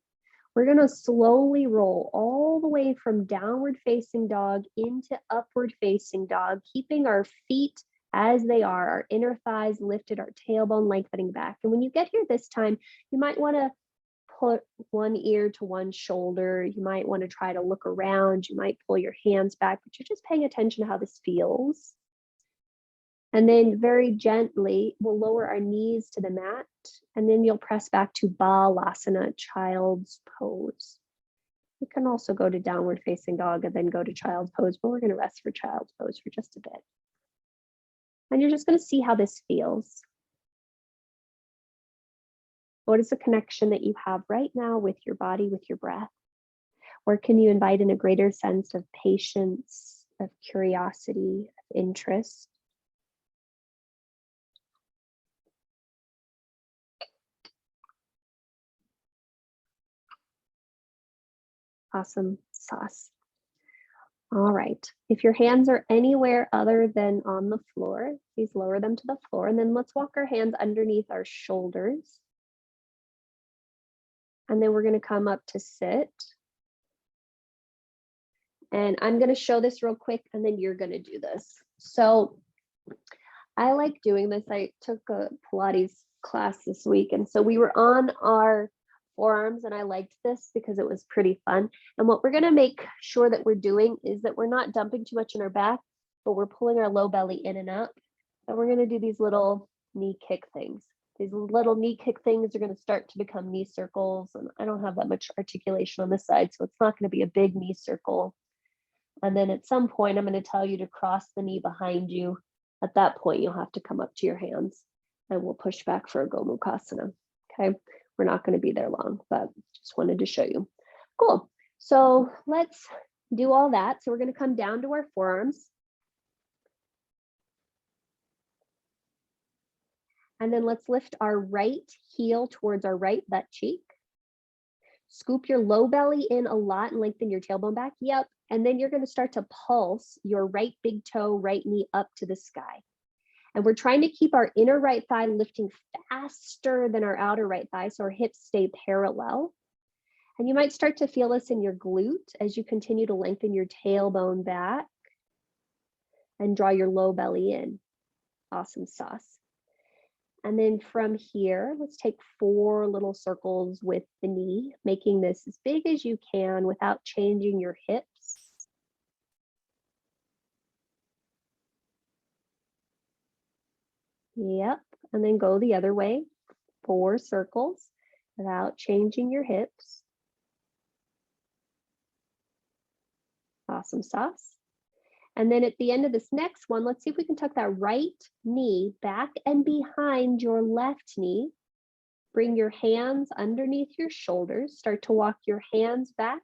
we're going to slowly roll all the way from downward facing dog into upward facing dog, keeping our feet as they are, our inner thighs lifted, our tailbone lengthening back. And when you get here this time, you might want to put one ear to one shoulder. You might want to try to look around. You might pull your hands back, but you're just paying attention to how this feels. And then very gently, we'll lower our knees to the mat, and then you'll press back to Balasana, child's pose. You can also go to downward facing dog and then go to child's pose, but we're going to rest for child's pose for just a bit. And you're just going to see how this feels. What is the connection that you have right now with your body, with your breath? Where can you invite in a greater sense of patience, of curiosity, of interest? Awesome sauce. All right. If your hands are anywhere other than on the floor, please lower them to the floor. And then let's walk our hands underneath our shoulders. And then we're going to come up to sit. And I'm going to show this real quick, and then you're going to do this. So I like doing this. I took a Pilates class this week, and so we were on our forearms, and I liked this because it was pretty fun. And what we're going to make sure that we're doing is that we're not dumping too much in our back, but we're pulling our low belly in and up. And we're going to do these little knee kick things. These little knee kick things are going to start to become knee circles. And I don't have that much articulation on this side, so it's not going to be a big knee circle. And then at some point, I'm going to tell you to cross the knee behind you. At that point, you'll have to come up to your hands and we'll push back for a Gomukhasana. Okay, we're not going to be there long, but just wanted to show you. Cool. So let's do all that. So we're going to come down to our forearms. And then let's lift our right heel towards our right butt cheek. Scoop your low belly in a lot and lengthen your tailbone back. Yep. And then you're going to start to pulse your right big toe, right knee up to the sky. And we're trying to keep our inner right thigh lifting faster than our outer right thigh, so our hips stay parallel. And you might start to feel this in your glute as you continue to lengthen your tailbone back and draw your low belly in. Awesome sauce. And then from here, let's take 4 little circles with the knee, making this as big as you can without changing your hips. Yep, and then go the other way, 4 circles without changing your hips. Awesome sauce. And then at the end of this next one, let's see if we can tuck that right knee back and behind your left knee. Bring your hands underneath your shoulders. Start to walk your hands back.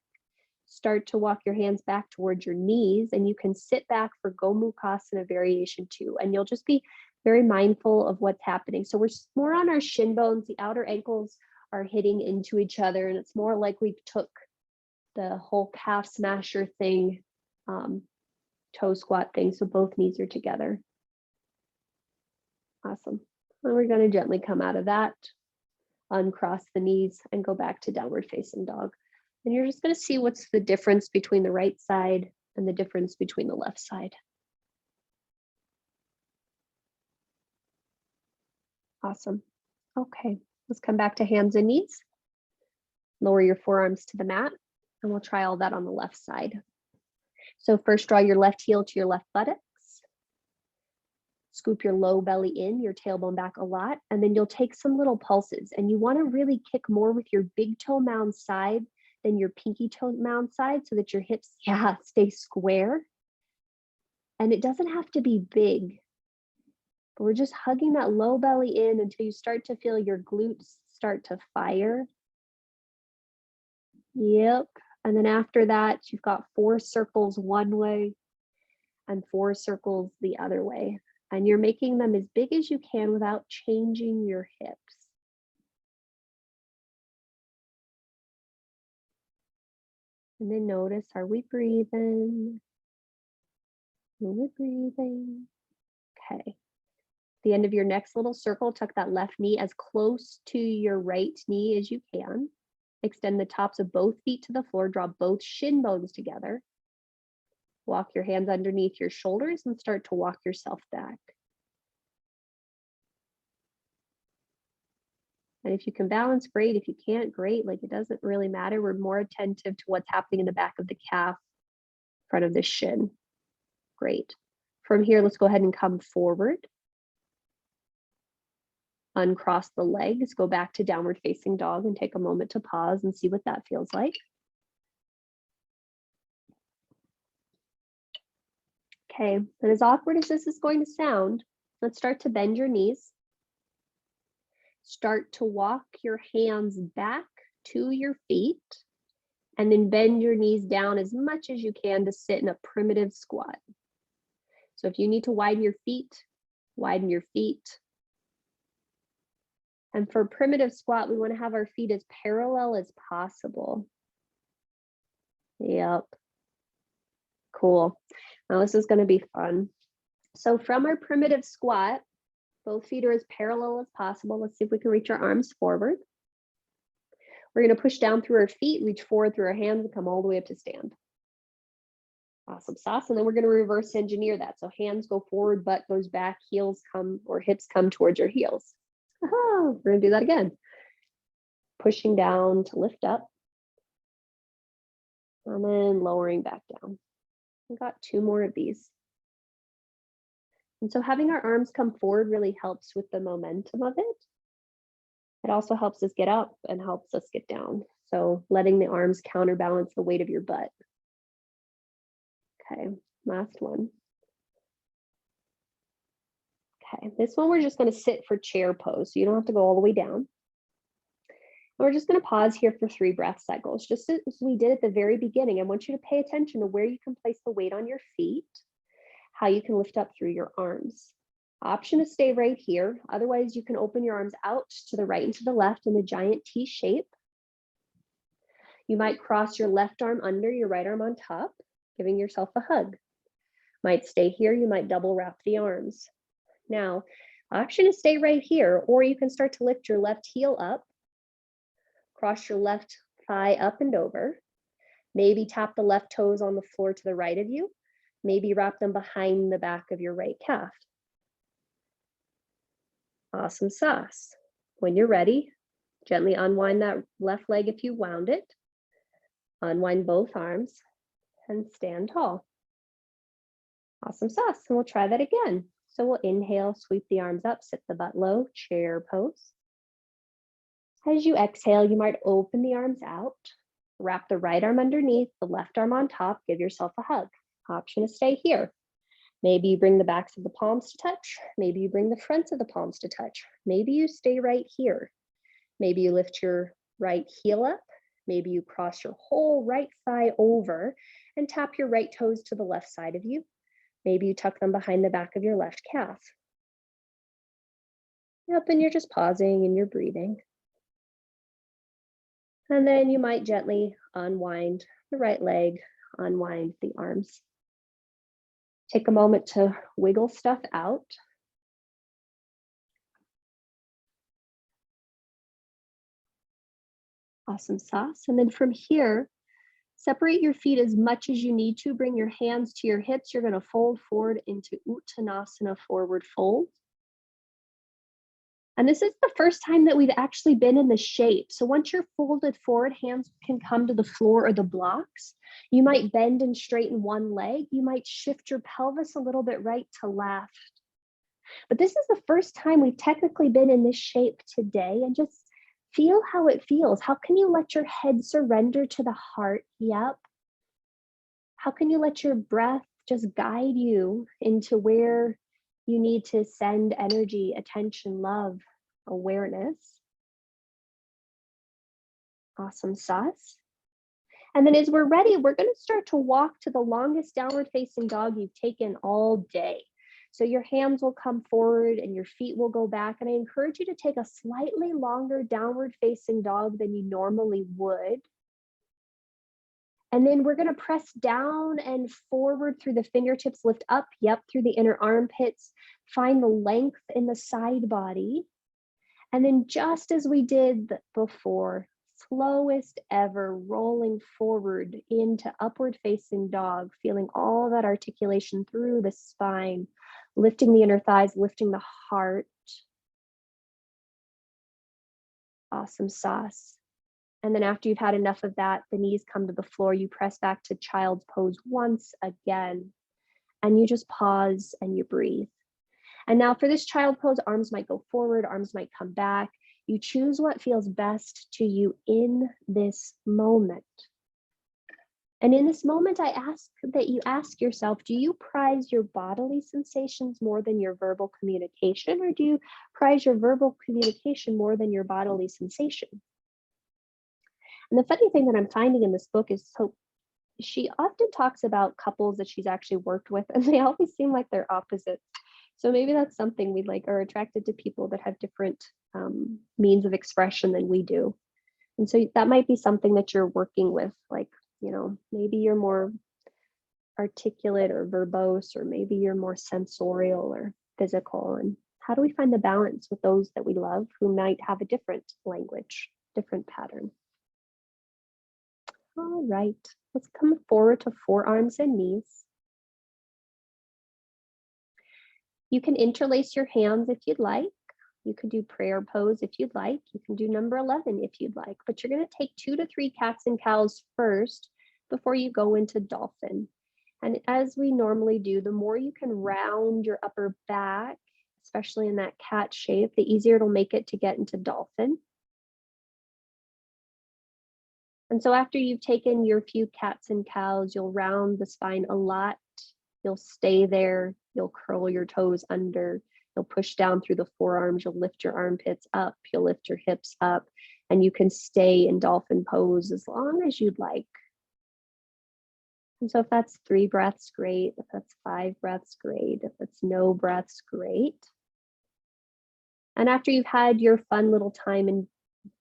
Start to walk your hands back towards your knees, and you can sit back for Gomukhasana variation 2. And you'll just be very mindful of what's happening. So we're more on our shin bones. The outer ankles are hitting into each other, and it's more like we took the whole calf smasher thing, toe squat thing. So both knees are together. Awesome. And we're going to gently come out of that, uncross the knees, and go back to downward facing dog. And you're just going to see what's the difference between the right side and the difference between the left side. Awesome. Okay, let's come back to hands and knees. Lower your forearms to the mat, and we'll try all that on the left side. So first, draw your left heel to your left buttocks. Scoop your low belly in, your tailbone back a lot, and then you'll take some little pulses. And you want to really kick more with your big toe mound side than your pinky toe mound side, so that your hips, stay square. And it doesn't have to be big, but we're just hugging that low belly in until you start to feel your glutes start to fire. Yep. And then after that, you've got 4 circles one way and 4 circles the other way. And you're making them as big as you can without changing your hips. And then notice, are we breathing? Are we breathing? Okay. The end of your next little circle, tuck that left knee as close to your right knee as you can. Extend the tops of both feet to the floor, draw both shin bones together. Walk your hands underneath your shoulders and start to walk yourself back. And if you can balance, great. If you can't, great. Like, it doesn't really matter. We're more attentive to what's happening in the back of the calf, front of the shin. Great. From here, let's go ahead and come forward. Uncross the legs, go back to downward facing dog, and take a moment to pause and see what that feels like. Okay, and as awkward as this is going to sound, let's start to bend your knees. Start to walk your hands back to your feet, and then bend your knees down as much as you can to sit in a primitive squat. So if you need to widen your feet, widen your feet. And for primitive squat, we want to have our feet as parallel as possible. Yep. Cool. Now this is going to be fun. So from our primitive squat, both feet are as parallel as possible. Let's see if we can reach our arms forward. We're going to push down through our feet, reach forward through our hands, and come all the way up to stand. Awesome sauce. And then we're going to reverse engineer that. So hands go forward, butt goes back, heels come, or hips come towards your heels. We're going to do that again. Pushing down to lift up. And then lowering back down. We've got 2 more of these. And so having our arms come forward really helps with the momentum of it. It also helps us get up and helps us get down. So letting the arms counterbalance the weight of your butt. Okay, last one. Okay, this one we're just going to sit for chair pose. So you don't have to go all the way down. We're just going to pause here for 3 breath cycles, just as we did at the very beginning. I want you to pay attention to where you can place the weight on your feet, how you can lift up through your arms. Option to stay right here. Otherwise, you can open your arms out to the right and to the left in a giant T shape. You might cross your left arm under, your right arm on top, giving yourself a hug. Might stay here. You might double wrap the arms. Now, option is stay right here, or you can start to lift your left heel up, cross your left thigh up and over, maybe tap the left toes on the floor to the right of you, maybe wrap them behind the back of your right calf. Awesome sauce. When you're ready, gently unwind that left leg if you wound it, unwind both arms, and stand tall. Awesome sauce, and we'll try that again. So we'll inhale, sweep the arms up, sit the butt low, chair pose. As you exhale, you might open the arms out, wrap the right arm underneath, the left arm on top, give yourself a hug. Option is stay here. Maybe you bring the backs of the palms to touch. Maybe you bring the fronts of the palms to touch. Maybe you stay right here. Maybe you lift your right heel up. Maybe you cross your whole right thigh over and tap your right toes to the left side of you. Maybe you tuck them behind the back of your left calf. Yep, and you're just pausing and you're breathing. And then you might gently unwind the right leg, unwind the arms. Take a moment to wiggle stuff out. Awesome sauce. And then from here, separate your feet as much as you need to. Bring your hands to your hips. You're going to fold forward into Uttanasana, forward fold. And this is the first time that we've actually been in the shape. So once you're folded forward, hands can come to the floor or the blocks. You might bend and straighten one leg. You might shift your pelvis a little bit right to left. But this is the first time we've technically been in this shape today, and just feel how it feels. How can you let your head surrender to the heart? Yep. How can you let your breath just guide you into where you need to send energy, attention, love, awareness? Awesome sauce. And then as we're ready, we're going to start to walk to the longest downward facing dog you've taken all day. So your hands will come forward and your feet will go back. And I encourage you to take a slightly longer downward facing dog than you normally would. And then we're going to press down and forward through the fingertips, lift up, yep, through the inner armpits, find the length in the side body. And then just as we did before, slowest ever, rolling forward into upward facing dog, feeling all that articulation through the spine, lifting the inner thighs, lifting the heart. Awesome sauce. And then after you've had enough of that, the knees come to the floor, you press back to child's pose once again, and you just pause and you breathe. And now for this child pose, arms might go forward, arms might come back. You choose what feels best to you in this moment. And in this moment, I ask that you ask yourself, do you prize your bodily sensations more than your verbal communication, or do you prize your verbal communication more than your bodily sensation? And the funny thing that I'm finding in this book is, so she often talks about couples that she's actually worked with, and they always seem like they're opposites. So maybe that's something we like, are attracted to people that have different means of expression than we do. And so that might be something that you're working with, like, you know, maybe you're more articulate or verbose, or maybe you're more sensorial or physical. And how do we find the balance with those that we love who might have a different language, different pattern? All right, let's come forward to forearms and knees. You can interlace your hands if you'd like. You can do prayer pose if you'd like. You can do number 11 if you'd like, but you're going to take 2 to 3 cats and cows first before you go into dolphin. And as we normally do, the more you can round your upper back, especially in that cat shape, the easier it'll make it to get into dolphin. And so after you've taken your few cats and cows, you'll round the spine a lot. You'll stay there. You'll curl your toes under. You'll push down through the forearms. You'll lift your armpits up. You'll lift your hips up. And you can stay in dolphin pose as long as you'd like. And so if that's 3 breaths, great. If that's 5 breaths, great. If it's no breaths, great. And after you've had your fun little time in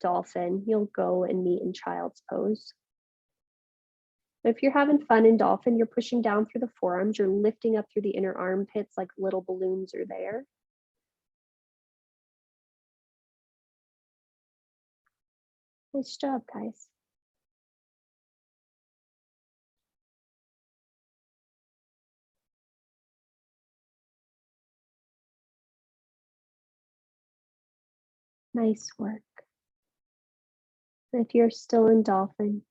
dolphin, you'll go and meet in child's pose. If you're having fun in dolphin, you're pushing down through the forearms, you're lifting up through the inner armpits like little balloons are there. Nice job, guys. Nice work. And if you're still in dolphin,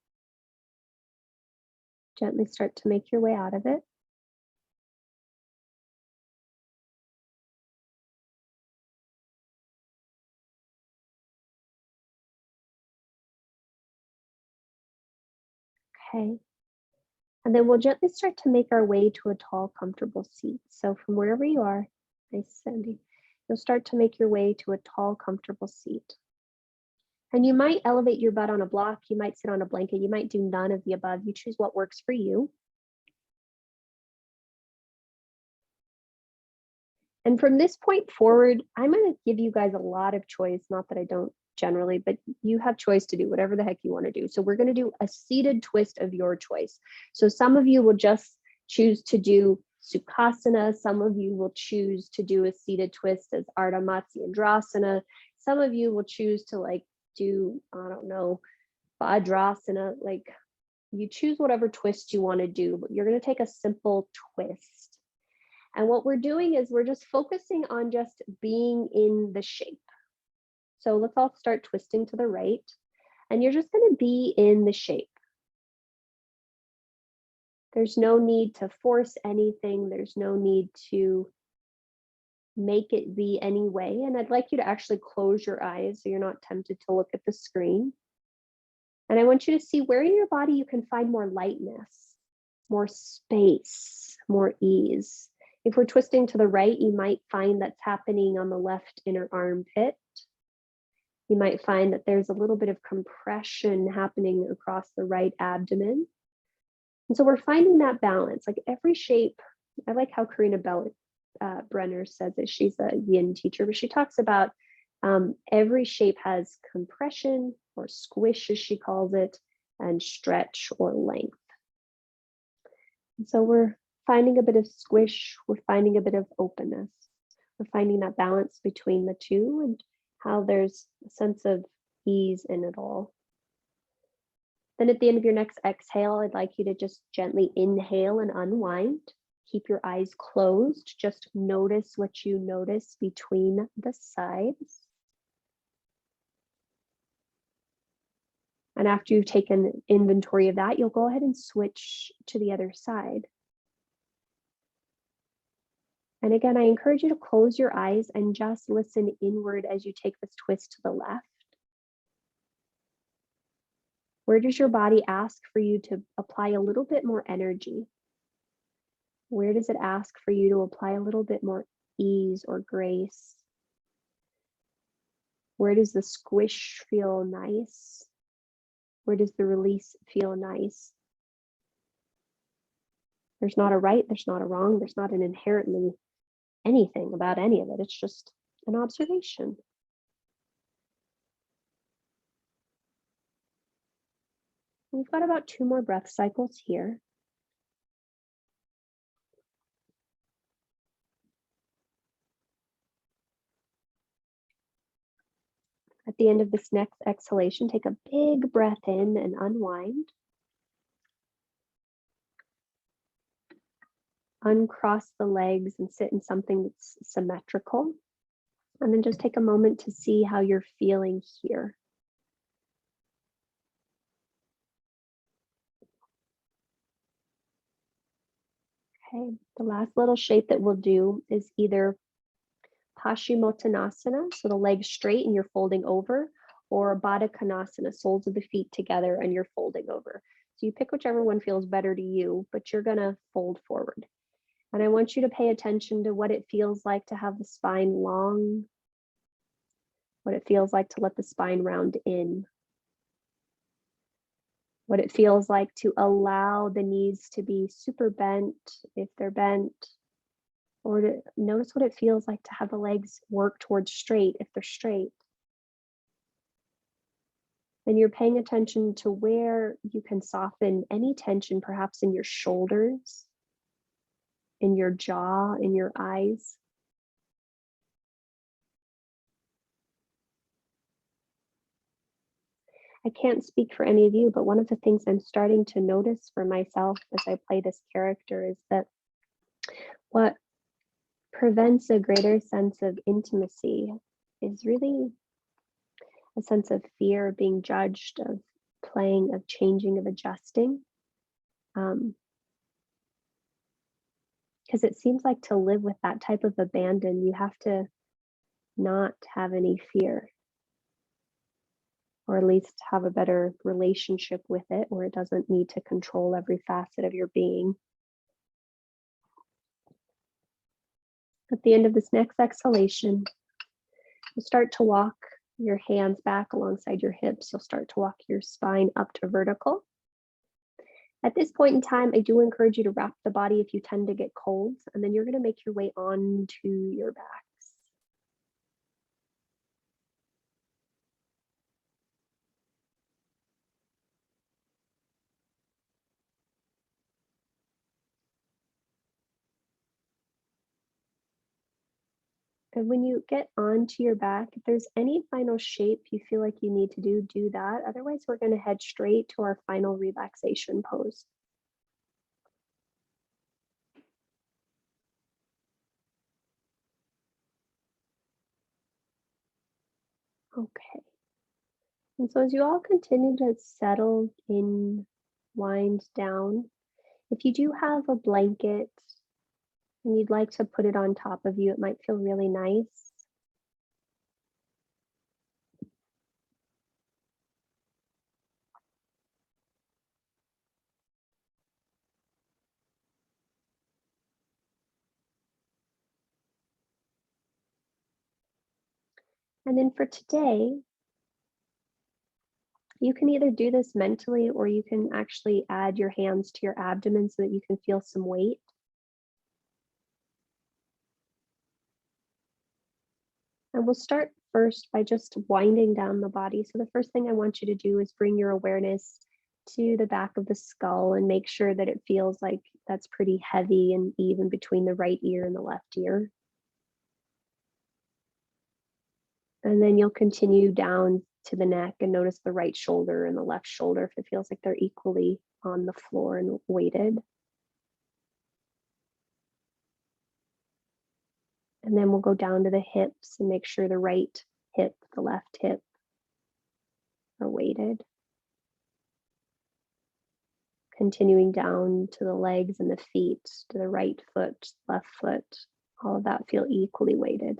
gently start to make your way out of it. Okay. And then we'll gently start to make our way to a tall, comfortable seat. So from wherever you are, nice, Sandy, you'll start to make your way to a tall, comfortable seat. And you might elevate your butt on a block, you might sit on a blanket, you might do none of the above. You choose what works for you. And from this point forward, I'm going to give you guys a lot of choice, not that I don't generally, but you have choice to do whatever the heck you want to do. So we're going to do a seated twist of your choice. So some of you will just choose to do Sukhasana. Some of you will choose to do a seated twist as Ardha Matsyendrasana. Some of you will choose to like do, I don't know, Vajrasana. Like you choose whatever twist you want to do, but you're going to take a simple twist. And what we're doing is we're just focusing on just being in the shape. So let's all start twisting to the right. And you're just going to be in the shape. There's no need to force anything. There's no need to make it be any way. And I'd like you to actually close your eyes so you're not tempted to look at the screen. And I want you to see where in your body you can find more lightness, more space, more ease. If we're twisting to the right, you might find that's happening on the left inner armpit. You might find that there's a little bit of compression happening across the right abdomen. And so we're finding that balance, like every shape. I like how Karina Brenner says it. She's a yin teacher, but she talks about every shape has compression or squish, as she calls it, and stretch or length. And so we're finding a bit of squish, we're finding a bit of openness. We're finding that balance between the two and how there's a sense of ease in it all. Then at the end of your next exhale, I'd like you to just gently inhale and unwind. Keep your eyes closed. Just notice what you notice between the sides. And after you've taken inventory of that, you'll go ahead and switch to the other side. And again, I encourage you to close your eyes and just listen inward as you take this twist to the left. Where does your body ask for you to apply a little bit more energy? Where does it ask for you to apply a little bit more ease or grace? Where does the squish feel nice? Where does the release feel nice? There's not a right, there's not a wrong, there's not an inherently anything about any of it. It's just an observation. We've got about 2 more breath cycles here. At the end of this next exhalation, take a big breath in and unwind. Uncross the legs and sit in something that's symmetrical. And then just take a moment to see how you're feeling here. Okay, the last little shape that we'll do is either Paschimottanasana, so the legs straight and you're folding over, or Baddha Konasana, soles of the feet together and you're folding over. So you pick whichever one feels better to you, but you're gonna fold forward. And I want you to pay attention to what it feels like to have the spine long, what it feels like to let the spine round in, what it feels like to allow the knees to be super bent if they're bent, or to notice what it feels like to have the legs work towards straight if they're straight. And you're paying attention to where you can soften any tension, perhaps in your shoulders, in your jaw, in your eyes. I can't speak for any of you, but one of the things I'm starting to notice for myself as I play this character is that what prevents a greater sense of intimacy is really a sense of fear of being judged, of playing, of changing, of adjusting. Because it seems like to live with that type of abandon, you have to not have any fear, or at least have a better relationship with it where it doesn't need to control every facet of your being. At the end of this next exhalation, you'll start to walk your hands back alongside your hips. You'll start to walk your spine up to vertical. At this point in time, I do encourage you to wrap the body if you tend to get colds, and then you're going to make your way onto your backs. And when you get onto your back, if there's any final shape you feel like you need to do that. Otherwise, we're going to head straight to our final relaxation pose. Okay. And so as you all continue to settle in, wind down, if you do have a blanket and you'd like to put it on top of you, it might feel really nice. And then for today, you can either do this mentally or you can actually add your hands to your abdomen so that you can feel some weight. And we'll start first by just winding down the body. So the first thing I want you to do is bring your awareness to the back of the skull and make sure that it feels like that's pretty heavy and even between the right ear and the left ear. And then you'll continue down to the neck and notice the right shoulder and the left shoulder if it feels like they're equally on the floor and weighted. And then we'll go down to the hips and make sure the right hip, the left hip are weighted. Continuing down to the legs and the feet, to the right foot, left foot, all of that feel equally weighted.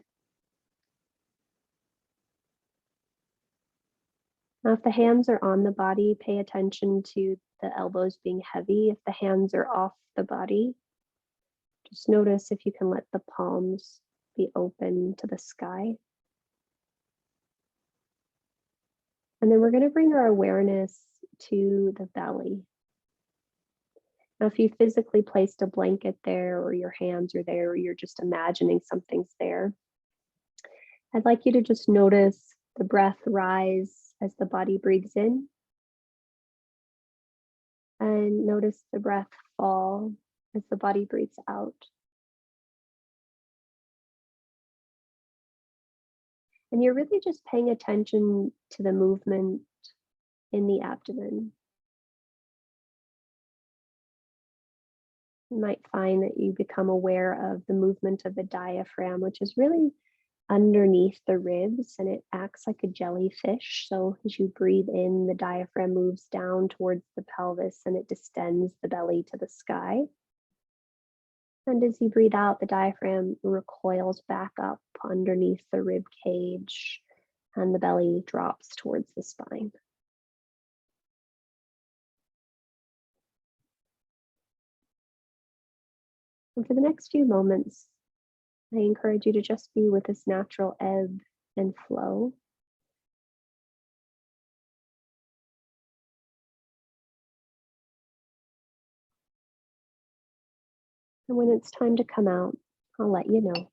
Now, if the hands are on the body, pay attention to the elbows being heavy. If the hands are off the body, just notice if you can let the palms be open to the sky. And then we're going to bring our awareness to the belly. Now, if you physically placed a blanket there, or your hands are there, or you're just imagining something's there, I'd like you to just notice the breath rise as the body breathes in, and notice the breath fall as the body breathes out. And you're really just paying attention to the movement in the abdomen. You might find that you become aware of the movement of the diaphragm, which is really underneath the ribs, and it acts like a jellyfish. So as you breathe in, the diaphragm moves down towards the pelvis and it distends the belly to the sky. And as you breathe out, the diaphragm recoils back up underneath the rib cage and the belly drops towards the spine. And for the next few moments, I encourage you to just be with this natural ebb and flow. And when it's time to come out, I'll let you know.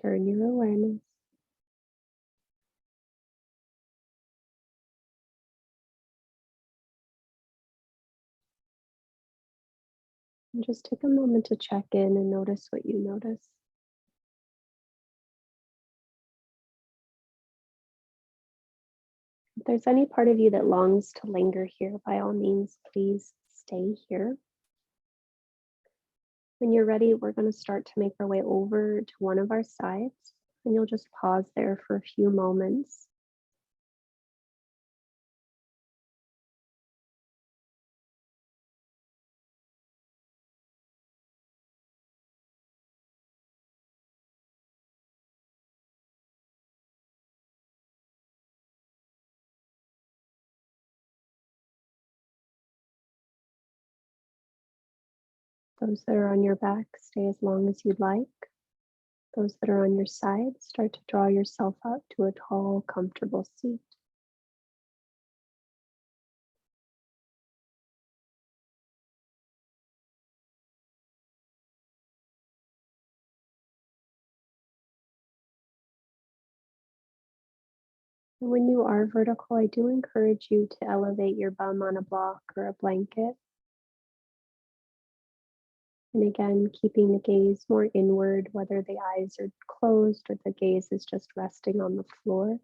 Turn your awareness and just take a moment to check in and notice what you notice. If there's any part of you that longs to linger here, by all means, please stay here. When you're ready, we're going to start to make our way over to one of our sides, and you'll just pause there for a few moments. Those that are on your back, stay as long as you'd like. Those that are on your side, start to draw yourself up to a tall, comfortable seat. And when you are vertical, I do encourage you to elevate your bum on a block or a blanket. And again, keeping the gaze more inward, whether the eyes are closed or the gaze is just resting on the floor.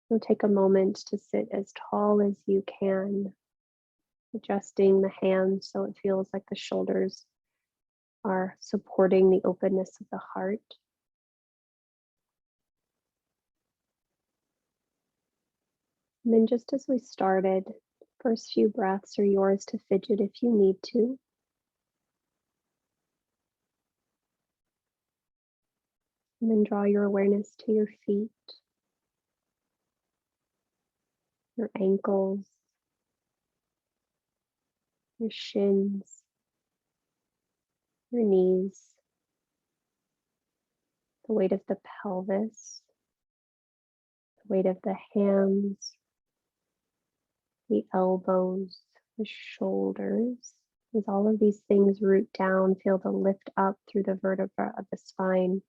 You'll take a moment to sit as tall as you can, adjusting the hands so it feels like the shoulders are supporting the openness of the heart. And then just as we started, first few breaths are yours to fidget if you need to. And then draw your awareness to your feet, your ankles, your shins, your knees, the weight of the pelvis, the weight of the hands, the elbows, the shoulders. As all of these things root down, feel the lift up through the vertebra of the spine,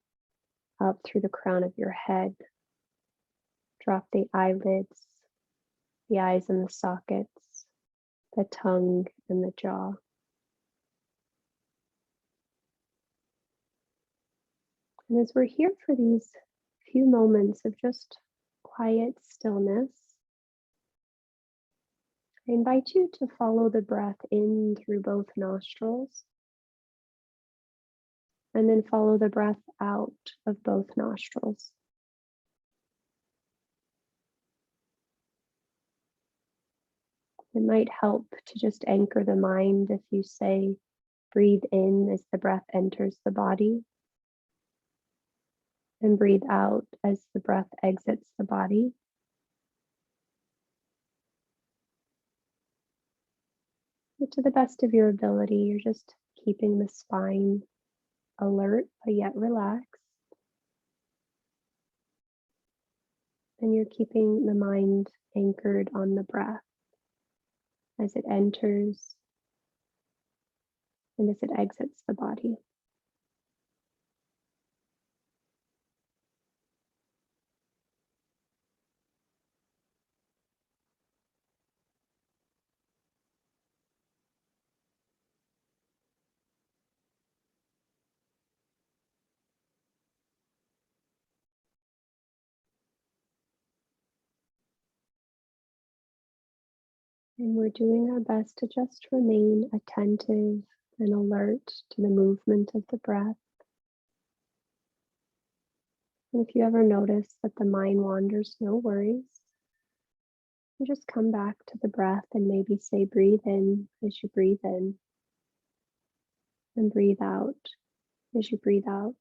up through the crown of your head. Drop the eyelids, the eyes and the sockets, the tongue and the jaw. And as we're here for these few moments of just quiet stillness, I invite you to follow the breath in through both nostrils and then follow the breath out of both nostrils. It might help to just anchor the mind if you say, breathe in as the breath enters the body, and breathe out as the breath exits the body. But to the best of your ability, you're just keeping the spine alert but yet relaxed. And you're keeping the mind anchored on the breath as it enters and as it exits the body. And we're doing our best to just remain attentive and alert to the movement of the breath. And if you ever notice that the mind wanders, no worries. You just come back to the breath and maybe say, breathe in as you breathe in, and breathe out as you breathe out.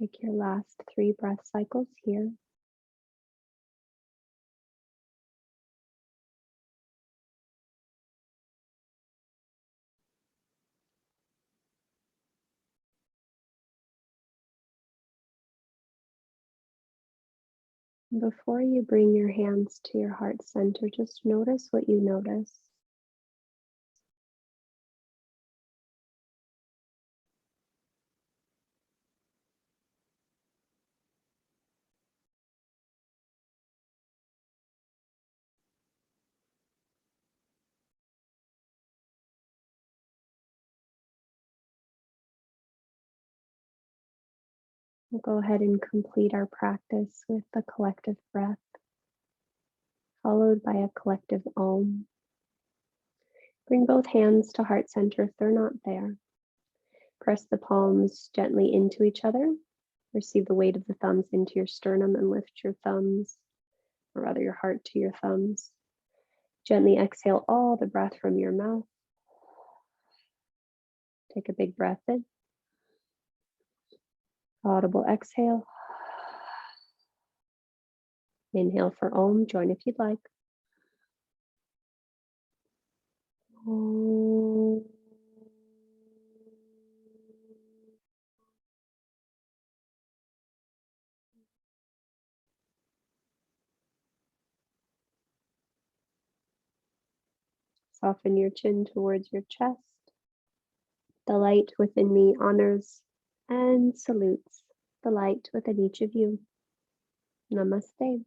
Take your last 3 breath cycles here. Before you bring your hands to your heart center, just notice what you notice. We'll go ahead and complete our practice with the collective breath, followed by a collective Om. Bring both hands to heart center if they're not there. Press the palms gently into each other. Receive the weight of the thumbs into your sternum and lift your thumbs, or rather your heart to your thumbs. Gently exhale all the breath from your mouth. Take a big breath in. Audible exhale. Inhale for Om. Join if you'd like. Om. Soften your chin towards your chest. The light within me honors and salutes the light within each of you. Namaste.